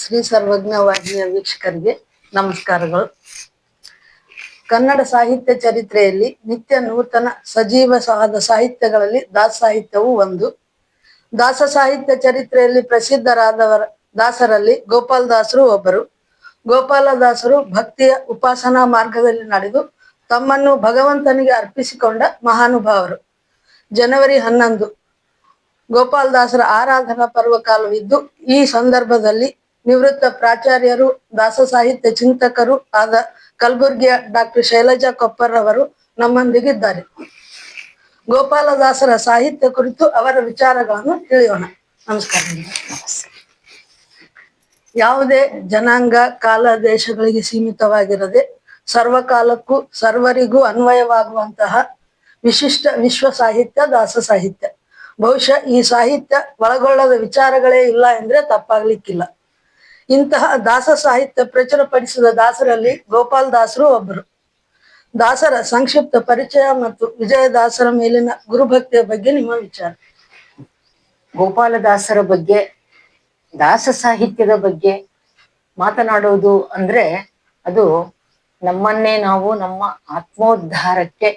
ಶ್ರೀ ಸರ್ವಜ್ಞ ವಾಹಿನಿಯ ವೀಕ್ಷಕರಿಗೆ ನಮಸ್ಕಾರಗಳು. ಕನ್ನಡ ಸಾಹಿತ್ಯ ಚರಿತ್ರೆಯಲ್ಲಿ ನಿತ್ಯ ನೂತನ ಸಜೀವವಾದ ಸಾಹಿತ್ಯಗಳಲ್ಲಿ ದಾಸ ಸಾಹಿತ್ಯವೂ ಒಂದು. ದಾಸ ಸಾಹಿತ್ಯ ಚರಿತ್ರೆಯಲ್ಲಿ ಪ್ರಸಿದ್ಧರಾದವರ ದಾಸರಲ್ಲಿ ಗೋಪಾಲದಾಸರು ಒಬ್ಬರು. ಗೋಪಾಲದಾಸರು ಭಕ್ತಿಯ ಉಪಾಸನಾ ಮಾರ್ಗದಲ್ಲಿ ನಡೆದು ತಮ್ಮನ್ನು ಭಗವಂತನಿಗೆ ಅರ್ಪಿಸಿಕೊಂಡ ಮಹಾನುಭಾವರು. ಜನವರಿ 11 ಗೋಪಾಲದಾಸರ ಆರಾಧನಾ ಪರ್ವಕಾಲವಿದ್ದು, ಈ ಸಂದರ್ಭದಲ್ಲಿ ನಿವೃತ್ತ ಪ್ರಾಚಾರ್ಯರು ದಾಸ ಸಾಹಿತ್ಯ ಚಿಂತಕರು ಆದ ಕಲಬುರ್ಗಿಯ ಡಾಕ್ಟರ್ ಶೈಲಜಾ ಕೊಪ್ಪರ್ ಅವರು ನಮ್ಮೊಂದಿಗಿದ್ದಾರೆ. ಗೋಪಾಲದಾಸರ ಸಾಹಿತ್ಯ ಕುರಿತು ಅವರ ವಿಚಾರಗಳನ್ನು ತಿಳಿಯೋಣ. ನಮಸ್ಕಾರ. ಯಾವುದೇ ಜನಾಂಗ ಕಾಲ ದೇಶಗಳಿಗೆ ಸೀಮಿತವಾಗಿರದೆ ಸರ್ವಕಾಲಕ್ಕೂ ಸರ್ವರಿಗೂ ಅನ್ವಯವಾಗುವಂತಹ ವಿಶಿಷ್ಟ ವಿಶ್ವ ಸಾಹಿತ್ಯ ದಾಸ ಸಾಹಿತ್ಯ. ಬಹುಶಃ ಈ ಸಾಹಿತ್ಯ ಒಳಗೊಳ್ಳದ ವಿಚಾರಗಳೇ ಇಲ್ಲ ಎಂದ್ರೆ ತಪ್ಪಾಗ್ಲಿಕ್ಕಿಲ್ಲ. ಇಂತಹ ದಾಸ ಸಾಹಿತ್ಯ ಪ್ರಚುರಪಡಿಸಿದ ದಾಸರಲ್ಲಿ ಗೋಪಾಲದಾಸರು ಒಬ್ಬರು. ದಾಸರ ಸಂಕ್ಷಿಪ್ತ ಪರಿಚಯ ಮತ್ತು ವಿಜಯದಾಸರ ಮೇಲಿನ ಗುರುಭಕ್ತಿಯ ಬಗ್ಗೆ ನಿಮ್ಮ ವಿಚಾರ. ಗೋಪಾಲದಾಸರ ಬಗ್ಗೆ, ದಾಸ ಸಾಹಿತ್ಯದ ಬಗ್ಗೆ ಮಾತನಾಡೋದು ಅಂದ್ರೆ ಅದು ನಮ್ಮನ್ನೇ ನಾವು ನಮ್ಮ ಆತ್ಮೋದ್ಧಾರಕ್ಕೆ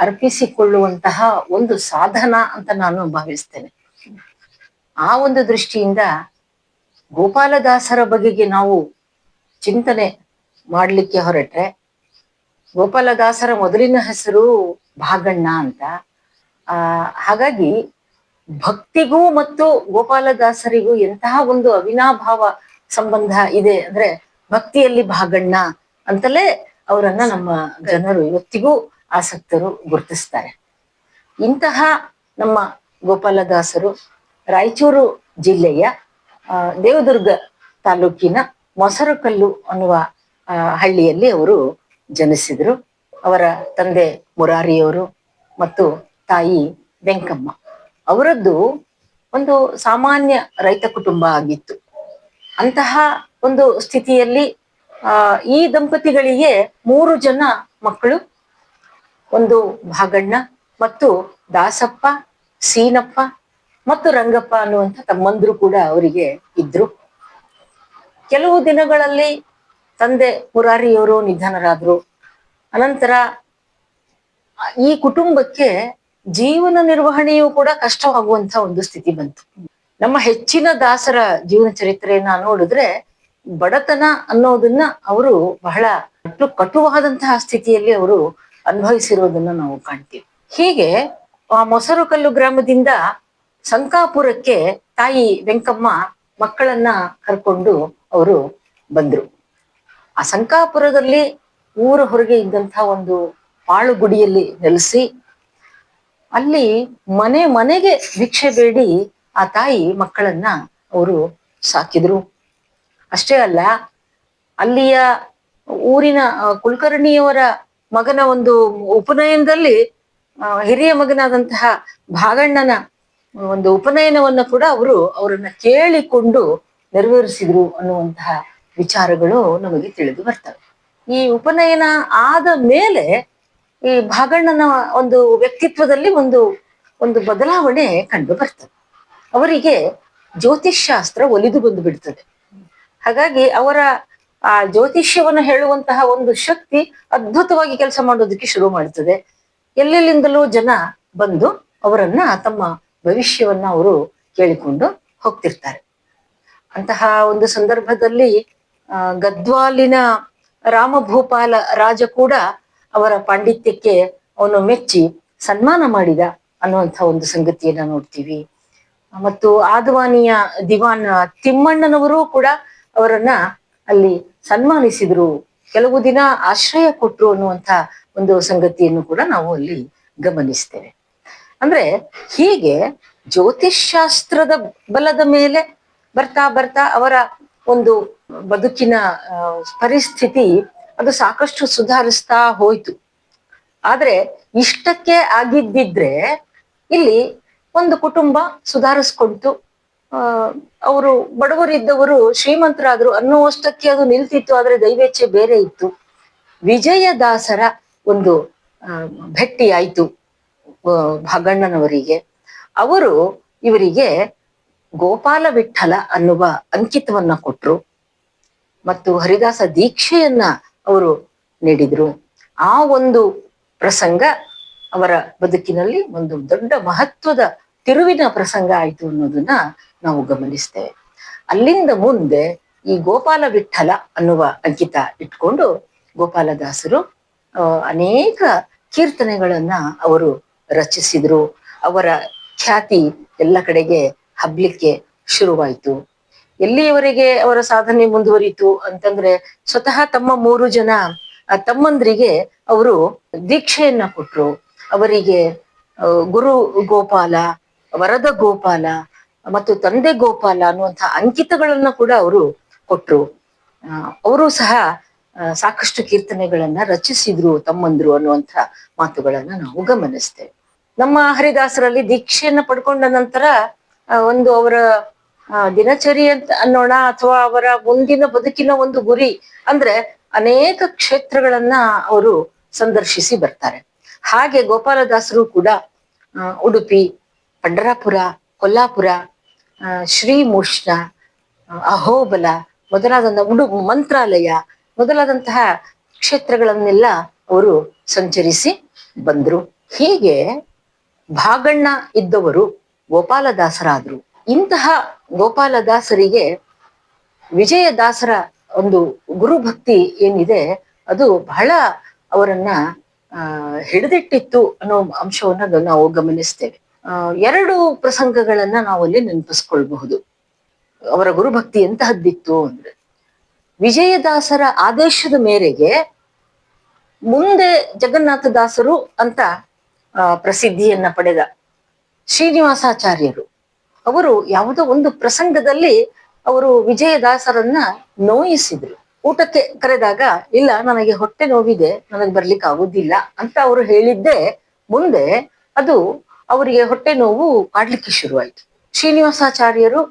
ಅರ್ಪಿಸಿಕೊಳ್ಳುವಂತಹ ಒಂದು ಸಾಧನ ಅಂತ ನಾನು ಭಾವಿಸ್ತೇನೆ. ಆ ಒಂದು ದೃಷ್ಟಿಯಿಂದ ಗೋಪಾಲದಾಸರ ಬಗೆಗೆ ನಾವು ಚಿಂತನೆ ಮಾಡಲಿಕ್ಕೆ ಹೊರಟ್ರೆ, ಗೋಪಾಲದಾಸರ ಮೊದಲಿನ ಹೆಸರು ಭಾಗಣ್ಣ ಅಂತ. ಹಾಗಾಗಿ ಭಕ್ತಿಗೂ ಮತ್ತು ಗೋಪಾಲದಾಸರಿಗೂ ಎಂತಹ ಒಂದು ಅವಿನಾಭಾವ ಸಂಬಂಧ ಇದೆ ಅಂದ್ರೆ, ಭಕ್ತಿಯಲ್ಲಿ ಭಾಗಣ್ಣ ಅಂತಲೇ ಅವರನ್ನ ನಮ್ಮ ಜನರು ಇವತ್ತಿಗೂ ಆಸಕ್ತರು ಗುರುತಿಸ್ತಾರೆ. ಇಂತಹ ನಮ್ಮ ಗೋಪಾಲದಾಸರು ರಾಯಚೂರು ಜಿಲ್ಲೆಯ ದೇವದುರ್ಗ ತಾಲೂಕಿನ ಮೊಸರುಕಲ್ಲು ಅನ್ನುವ ಹಳ್ಳಿಯಲ್ಲಿ ಅವರು ಜನಿಸಿದರು. ಅವರ ತಂದೆ ಮುರಾರಿಯವರು ಮತ್ತು ತಾಯಿ ವೆಂಕಮ್ಮ. ಅವರದ್ದು ಒಂದು ಸಾಮಾನ್ಯ ರೈತ ಕುಟುಂಬ ಆಗಿತ್ತು. ಅಂತಹ ಒಂದು ಸ್ಥಿತಿಯಲ್ಲಿ ಈ ದಂಪತಿಗಳಿಗೆ 3 ಜನ ಮಕ್ಕಳು. ಒಂದು ಭಾಗಣ್ಣ ಮತ್ತು ದಾಸಪ್ಪ, ಸೀನಪ್ಪ ಮತ್ತು ರಂಗಪ್ಪ ಅನ್ನುವಂಥ ತಮ್ಮಂದ್ರು ಕೂಡ ಅವರಿಗೆ ಇದ್ರು. ಕೆಲವು ದಿನಗಳಲ್ಲಿ ತಂದೆ ಮುರಾರಿಯವರು ನಿಧನರಾದ್ರು. ಅನಂತರ ಈ ಕುಟುಂಬಕ್ಕೆ ಜೀವನ ನಿರ್ವಹಣೆಯೂ ಕೂಡ ಕಷ್ಟವಾಗುವಂತ ಒಂದು ಸ್ಥಿತಿ ಬಂತು. ನಮ್ಮ ಹೆಚ್ಚಿನ ದಾಸರ ಜೀವನ ಚರಿತ್ರೆಯನ್ನ ನೋಡಿದ್ರೆ ಬಡತನ ಅನ್ನೋದನ್ನ ಅವರು ಬಹಳ ಕಟುವಾದಂತಹ ಸ್ಥಿತಿಯಲ್ಲಿ ಅವರು ಅನುಭವಿಸಿರೋದನ್ನ ನಾವು ಕಾಣ್ತೀವಿ. ಹೀಗೆ ಆ ಮೊಸರುಕಲ್ಲು ಗ್ರಾಮದಿಂದ ಸಂಕಾಪುರಕ್ಕೆ ತಾಯಿ ವೆಂಕಮ್ಮ ಮಕ್ಕಳನ್ನ ಕರ್ಕೊಂಡು ಅವರು ಬಂದ್ರು. ಆ ಸಂಕಾಪುರದಲ್ಲಿ ಊರ ಹೊರಗೆ ಇದ್ದಂತಹ ಒಂದು ಪಾಳುಗುಡಿಯಲ್ಲಿ ನೆಲೆಸಿ ಅಲ್ಲಿ ಮನೆ ಮನೆಗೆ ಭಿಕ್ಷೆ ಬೇಡಿ ಆ ತಾಯಿ ಮಕ್ಕಳನ್ನ ಅವರು ಸಾಕಿದ್ರು. ಅಷ್ಟೇ ಅಲ್ಲ, ಅಲ್ಲಿಯ ಊರಿನ ಕುಲಕರ್ಣಿಯವರ ಮಗನ ಒಂದು ಉಪನಯನದಲ್ಲಿ ಹಿರಿಯ ಮಗನಾದಂತಹ ಭಾಗಣ್ಣನ ಒಂದು ಉಪನಯನವನ್ನ ಕೂಡ ಅವರನ್ನ ಕೇಳಿಕೊಂಡು ನೆರವೇರಿಸಿದ್ರು ಅನ್ನುವಂತಹ ವಿಚಾರಗಳು ನಮಗೆ ತಿಳಿದು ಬರ್ತವೆ. ಈ ಉಪನಯನ ಆದ ಮೇಲೆ ಈ ಭಾಗಣ್ಣನ ಒಂದು ವ್ಯಕ್ತಿತ್ವದಲ್ಲಿ ಒಂದು ಬದಲಾವಣೆ ಕಂಡು ಬರ್ತದೆ. ಅವರಿಗೆ ಜ್ಯೋತಿಷ್ಶಾಸ್ತ್ರ ಒಲಿದು ಬಂದು ಬಿಡ್ತದೆ. ಹಾಗಾಗಿ ಅವರ ಆ ಜ್ಯೋತಿಷ್ಯವನ್ನ ಹೇಳುವಂತಹ ಒಂದು ಶಕ್ತಿ ಅದ್ಭುತವಾಗಿ ಕೆಲಸ ಮಾಡೋದಕ್ಕೆ ಶುರು ಮಾಡ್ತದೆ. ಎಲ್ಲೆಲ್ಲಿಂದಲೂ ಜನ ಬಂದು ಅವರನ್ನ ತಮ್ಮ ಭವಿಷ್ಯವನ್ನ ಅವರು ಕೇಳಿಕೊಂಡು ಹೋಗ್ತಿರ್ತಾರೆ. ಅಂತಹ ಒಂದು ಸಂದರ್ಭದಲ್ಲಿ ಗದ್ವಾಲಿನ ರಾಮಭೂಪಾಲ ರಾಜ ಕೂಡ ಅವರ ಪಾಂಡಿತ್ಯಕ್ಕೆ ಅವನು ಮೆಚ್ಚಿ ಸನ್ಮಾನ ಮಾಡಿದ ಅನ್ನುವಂಥ ಒಂದು ಸಂಗತಿಯನ್ನ ನೋಡ್ತೀವಿ. ಮತ್ತು ಆದವಾನಿಯ ದಿವಾನ್ ತಿಮ್ಮಣ್ಣನವರು ಕೂಡ ಅವರನ್ನ ಅಲ್ಲಿ ಸನ್ಮಾನಿಸಿದ್ರು, ಕೆಲವು ದಿನ ಆಶ್ರಯ ಕೊಟ್ರು ಅನ್ನುವಂಥ ಒಂದು ಸಂಗತಿಯನ್ನು ಕೂಡ ನಾವು ಅಲ್ಲಿ ಗಮನಿಸ್ತೇವೆ. ಅಂದ್ರೆ ಹೀಗೆ ಜ್ಯೋತಿಷ್ಶಾಸ್ತ್ರದ ಬಲದ ಮೇಲೆ ಬರ್ತಾ ಬರ್ತಾ ಅವರ ಒಂದು ಬದುಕಿನ ಪರಿಸ್ಥಿತಿ ಅದು ಸಾಕಷ್ಟು ಸುಧಾರಿಸ್ತಾ ಹೋಯ್ತು. ಆದ್ರೆ ಇಷ್ಟಕ್ಕೆ ಆಗಿದ್ದಿದ್ರೆ ಇಲ್ಲಿ ಒಂದು ಕುಟುಂಬ ಸುಧಾರಿಸ್ಕೊಳ್ತು. ಅವರು ಬಡವರಿದ್ದವರು ಶ್ರೀಮಂತರಾದ್ರು ಅನ್ನುವಷ್ಟಕ್ಕೆ ಅದು ನಿಲ್ತಿತ್ತು. ಆದ್ರೆ ದೈವೇಚ್ಛೆ ಬೇರೆ ಇತ್ತು. ವಿಜಯದಾಸರ ಒಂದು ಭೇಟಿ ಆಯ್ತು ಭಾಗಣ್ಣನವರಿಗೆ. ಅವರು ಇವರಿಗೆ ಗೋಪಾಲ ವಿಠಲ ಅನ್ನುವ ಅಂಕಿತವನ್ನ ಕೊಟ್ರು ಮತ್ತು ಹರಿದಾಸ ದೀಕ್ಷೆಯನ್ನ ಅವರು ನೀಡಿದ್ರು. ಆ ಒಂದು ಪ್ರಸಂಗ ಅವರ ಬದುಕಿನಲ್ಲಿ ಒಂದು ದೊಡ್ಡ ಮಹತ್ವದ ತಿರುವಿನ ಪ್ರಸಂಗ ಆಯ್ತು ಅನ್ನೋದನ್ನ ನಾವು ಗಮನಿಸ್ತೇವೆ. ಅಲ್ಲಿಂದ ಮುಂದೆ ಈ ಗೋಪಾಲ ವಿಠಲ ಅನ್ನುವ ಅಂಕಿತ ಇಟ್ಕೊಂಡು ಗೋಪಾಲದಾಸರು ಅನೇಕ ಕೀರ್ತನೆಗಳನ್ನ ಅವರು ರಚಿಸಿದ್ರು. ಅವರ ಖ್ಯಾತಿ ಎಲ್ಲ ಕಡೆಗೆ ಹಬ್ಲಿಕ್ಕೆ ಶುರುವಾಯಿತು. ಎಲ್ಲಿಯವರೆಗೆ ಅವರ ಸಾಧನೆ ಮುಂದುವರಿತು ಅಂತಂದ್ರೆ, ಸ್ವತಃ ತಮ್ಮ 3 ಜನ ತಮ್ಮಂದ್ರಿಗೆ ಅವರು ದೀಕ್ಷೆಯನ್ನ ಕೊಟ್ರು. ಅವರಿಗೆ ಗುರು ಗೋಪಾಲ, ವರದ ಗೋಪಾಲ ಮತ್ತು ತಂದೆ ಗೋಪಾಲ ಅನ್ನುವಂತಹ ಅಂಕಿತಗಳನ್ನ ಕೂಡ ಅವರು ಕೊಟ್ರು. ಅವರು ಸಹ ಸಾಕಷ್ಟು ಕೀರ್ತನೆಗಳನ್ನ ರಚಿಸಿದ್ರು ತಮ್ಮಂದ್ರು ಅನ್ನುವಂಥ ಮಾತುಗಳನ್ನ ನಾವು ಗಮನಿಸ್ತೇವೆ. ನಮ್ಮ ಹರಿದಾಸರಲ್ಲಿ ದೀಕ್ಷೆಯನ್ನ ಪಡ್ಕೊಂಡ ನಂತರ ಒಂದು ಅವರ ದಿನಚರಿ ಅಂತ ಅನ್ನೋಣ, ಅಥವಾ ಅವರ ಮುಂದಿನ ಬದುಕಿನ ಒಂದು ಗುರಿ ಅಂದ್ರೆ ಅನೇಕ ಕ್ಷೇತ್ರಗಳನ್ನ ಅವರು ಸಂದರ್ಶಿಸಿ ಬರ್ತಾರೆ. ಹಾಗೆ ಗೋಪಾಲದಾಸರು ಕೂಡ ಉಡುಪಿ, ಪಂಡರಾಪುರ, ಕೊಲ್ಲಾಪುರ, ಶ್ರೀಮೂಷ್ಣ, ಅಹೋಬಲ ಮೊದಲಾದಂತಹ ಮಂತ್ರಾಲಯ ಮೊದಲಾದಂತಹ ಕ್ಷೇತ್ರಗಳನ್ನೆಲ್ಲ ಅವರು ಸಂಚರಿಸಿ ಬಂದ್ರು. ಹೀಗೆ ಭಾಗಣ್ಣ ಇದ್ದವರು ಗೋಪಾಲದಾಸರಾದ್ರು. ಇಂತಹ ಗೋಪಾಲದಾಸರಿಗೆ ವಿಜಯದಾಸರ ಒಂದು ಗುರುಭಕ್ತಿ ಏನಿದೆ ಅದು ಬಹಳ ಅವರನ್ನ ಹಿಡಿದಿಟ್ಟಿತ್ತು ಅನ್ನೋ ಅಂಶವನ್ನ ನಾವು ಗಮನಿಸ್ತೇವೆ. 2 ಪ್ರಸಂಗಗಳನ್ನ ನಾವು ಅಲ್ಲಿ ನೆನಪಿಸ್ಕೊಳ್ಬಹುದು. ಅವರ ಗುರುಭಕ್ತಿ ಎಂತಹದ್ದಿತ್ತು ಅಂದ್ರೆ, ವಿಜಯದಾಸರ ಆದೇಶದ ಮೇರೆಗೆ ಮುಂದೆ ಜಗನ್ನಾಥದಾಸರು ಅಂತ ಪ್ರಸಿದ್ಧಿಯನ್ನ ಪಡೆದ ಶ್ರೀನಿವಾಸಾಚಾರ್ಯರು ಅವರು ಯಾವುದೋ ಒಂದು ಪ್ರಸಂಗದಲ್ಲಿ ಅವರು ವಿಜಯದಾಸರನ್ನ ನೋಯಿಸಿದ್ರು. ಊಟಕ್ಕೆ ಕರೆದಾಗ, ಇಲ್ಲ ನನಗೆ ಹೊಟ್ಟೆ ನೋವಿದೆ, ನನಗೆ ಬರ್ಲಿಕ್ಕೆ ಆಗುದಿಲ್ಲ ಅಂತ ಅವರು ಹೇಳಿದ್ದೆ ಮುಂದೆ ಅದು ಅವರಿಗೆ ಹೊಟ್ಟೆ ನೋವು ಕಾಡ್ಲಿಕ್ಕೆ ಶುರುವಾಯ್ತು. ಶ್ರೀನಿವಾಸಾಚಾರ್ಯರು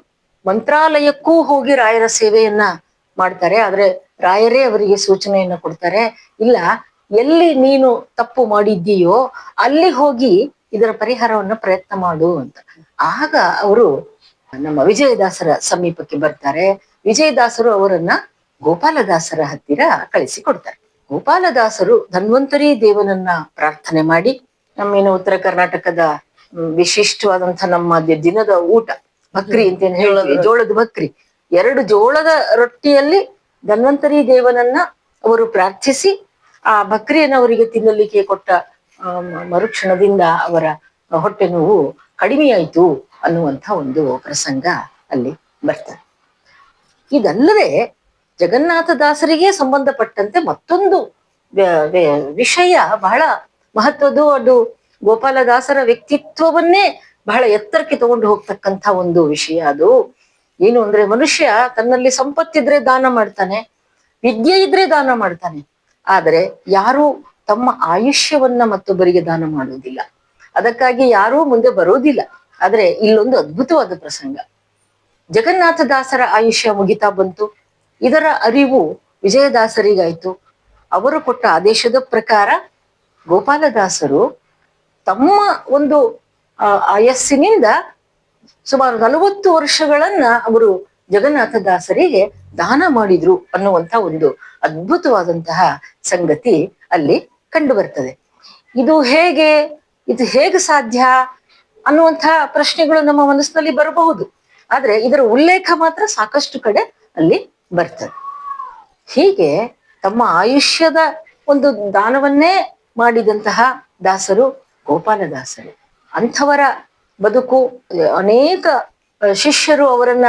ಮಂತ್ರಾಲಯಕ್ಕೂ ಹೋಗಿ ರಾಯರ ಸೇವೆಯನ್ನ ಮಾಡ್ತಾರೆ. ಆದ್ರೆ ರಾಯರೇ ಅವರಿಗೆ ಸೂಚನೆಯನ್ನ ಕೊಡ್ತಾರೆ, ಇಲ್ಲ ಎಲ್ಲಿ ನೀನು ತಪ್ಪು ಮಾಡಿದ್ದೀಯೋ ಅಲ್ಲಿ ಹೋಗಿ ಇದರ ಪರಿಹಾರವನ್ನ ಪ್ರಯತ್ನ ಮಾಡು ಅಂತ. ಆಗ ಅವರು ನಮ್ಮ ವಿಜಯದಾಸರ ಸಮೀಪಕ್ಕೆ ಬರ್ತಾರೆ. ವಿಜಯದಾಸರು ಅವರನ್ನ ಗೋಪಾಲದಾಸರ ಹತ್ತಿರ ಕಳಿಸಿಕೊಡ್ತಾರೆ. ಗೋಪಾಲದಾಸರು ಧನ್ವಂತರಿ ದೇವನನ್ನ ಪ್ರಾರ್ಥನೆ ಮಾಡಿ, ನಮ್ಮೇನು ಉತ್ತರ ಕರ್ನಾಟಕದ ವಿಶಿಷ್ಟವಾದಂಥ ನಮ್ಮ ದಿನದ ಊಟ ಭಕ್ರಿ ಅಂತ ಏನ್ ಹೇಳ್ತೀವಿ, ಜೋಳದ ಭಕ್ರಿ, 2 ಜೋಳದ ರೊಟ್ಟಿಯಲ್ಲಿ ಧನ್ವಂತರಿ ದೇವನನ್ನ ಅವರು ಪ್ರಾರ್ಥಿಸಿ ಆ ಭಕ್ರಿಯನ್ನು ಅವರಿಗೆ ತಿನ್ನಲಿಕ್ಕೆ ಕೊಟ್ಟ ಮರುಕ್ಷಣದಿಂದ ಅವರ ಹೊಟ್ಟೆ ನೋವು ಕಡಿಮೆಯಾಯಿತು ಅನ್ನುವಂಥ ಒಂದು ಪ್ರಸಂಗ ಅಲ್ಲಿ ಬರ್ತದೆ. ಇದಲ್ಲದೆ ಜಗನ್ನಾಥದಾಸರಿಗೆ ಸಂಬಂಧಪಟ್ಟಂತೆ ಮತ್ತೊಂದು ವಿಷಯ ಬಹಳ ಮಹತ್ವದ್ದು. ಅದು ಗೋಪಾಲದಾಸರ ವ್ಯಕ್ತಿತ್ವವನ್ನೇ ಬಹಳ ಎತ್ತರಕ್ಕೆ ತಗೊಂಡು ಹೋಗ್ತಕ್ಕಂಥ ಒಂದು ವಿಷಯ. ಅದು ಏನು ಅಂದ್ರೆ, ಮನುಷ್ಯ ತನ್ನಲ್ಲಿ ಸಂಪತ್ತಿದ್ರೆ ದಾನ ಮಾಡ್ತಾನೆ, ವಿದ್ಯೆ ಇದ್ರೆ ದಾನ ಮಾಡ್ತಾನೆ, ಆದರೆ ಯಾರು ತಮ್ಮ ಆಯುಷ್ಯವನ್ನ ಮತ್ತೊಬ್ಬರಿಗೆ ದಾನ ಮಾಡುವುದಿಲ್ಲ. ಅದಕ್ಕಾಗಿ ಯಾರೂ ಮುಂದೆ ಬರೋದಿಲ್ಲ. ಆದ್ರೆ ಇಲ್ಲೊಂದು ಅದ್ಭುತವಾದ ಪ್ರಸಂಗ. ಜಗನ್ನಾಥದಾಸರ ಆಯುಷ್ಯ ಮುಗಿತಾ ಬಂತು. ಇದರ ಅರಿವು ವಿಜಯದಾಸರಿಗಾಯ್ತು. ಅವರು ಕೊಟ್ಟ ಆದೇಶದ ಪ್ರಕಾರ ಗೋಪಾಲದಾಸರು ತಮ್ಮ ಒಂದು ಆಯಸ್ಸಿನಿಂದ ಸುಮಾರು 40 ವರ್ಷಗಳನ್ನ ಅವರು ಜಗನ್ನಾಥದಾಸರಿಗೆ ದಾನ ಮಾಡಿದ್ರು ಅನ್ನುವಂಥ ಒಂದು ಅದ್ಭುತವಾದಂತಹ ಸಂಗತಿ ಅಲ್ಲಿ ಕಂಡು ಬರ್ತದೆ. ಇದು ಹೇಗೆ ಸಾಧ್ಯ ಅನ್ನುವಂತಹ ಪ್ರಶ್ನೆಗಳು ನಮ್ಮ ಮನಸ್ಸಿನಲ್ಲಿ ಬರಬಹುದು. ಆದ್ರೆ ಇದರ ಉಲ್ಲೇಖ ಮಾತ್ರ ಸಾಕಷ್ಟು ಕಡೆ ಅಲ್ಲಿ ಬರ್ತದೆ. ಹೀಗೆ ತಮ್ಮ ಆಯುಷ್ಯದ ಒಂದು ದಾನವನ್ನೇ ಮಾಡಿದಂತಹ ದಾಸರು ಗೋಪಾಲದಾಸರು. ಅಂಥವರ ಬದುಕು, ಅನೇಕ ಶಿಷ್ಯರು ಅವರನ್ನ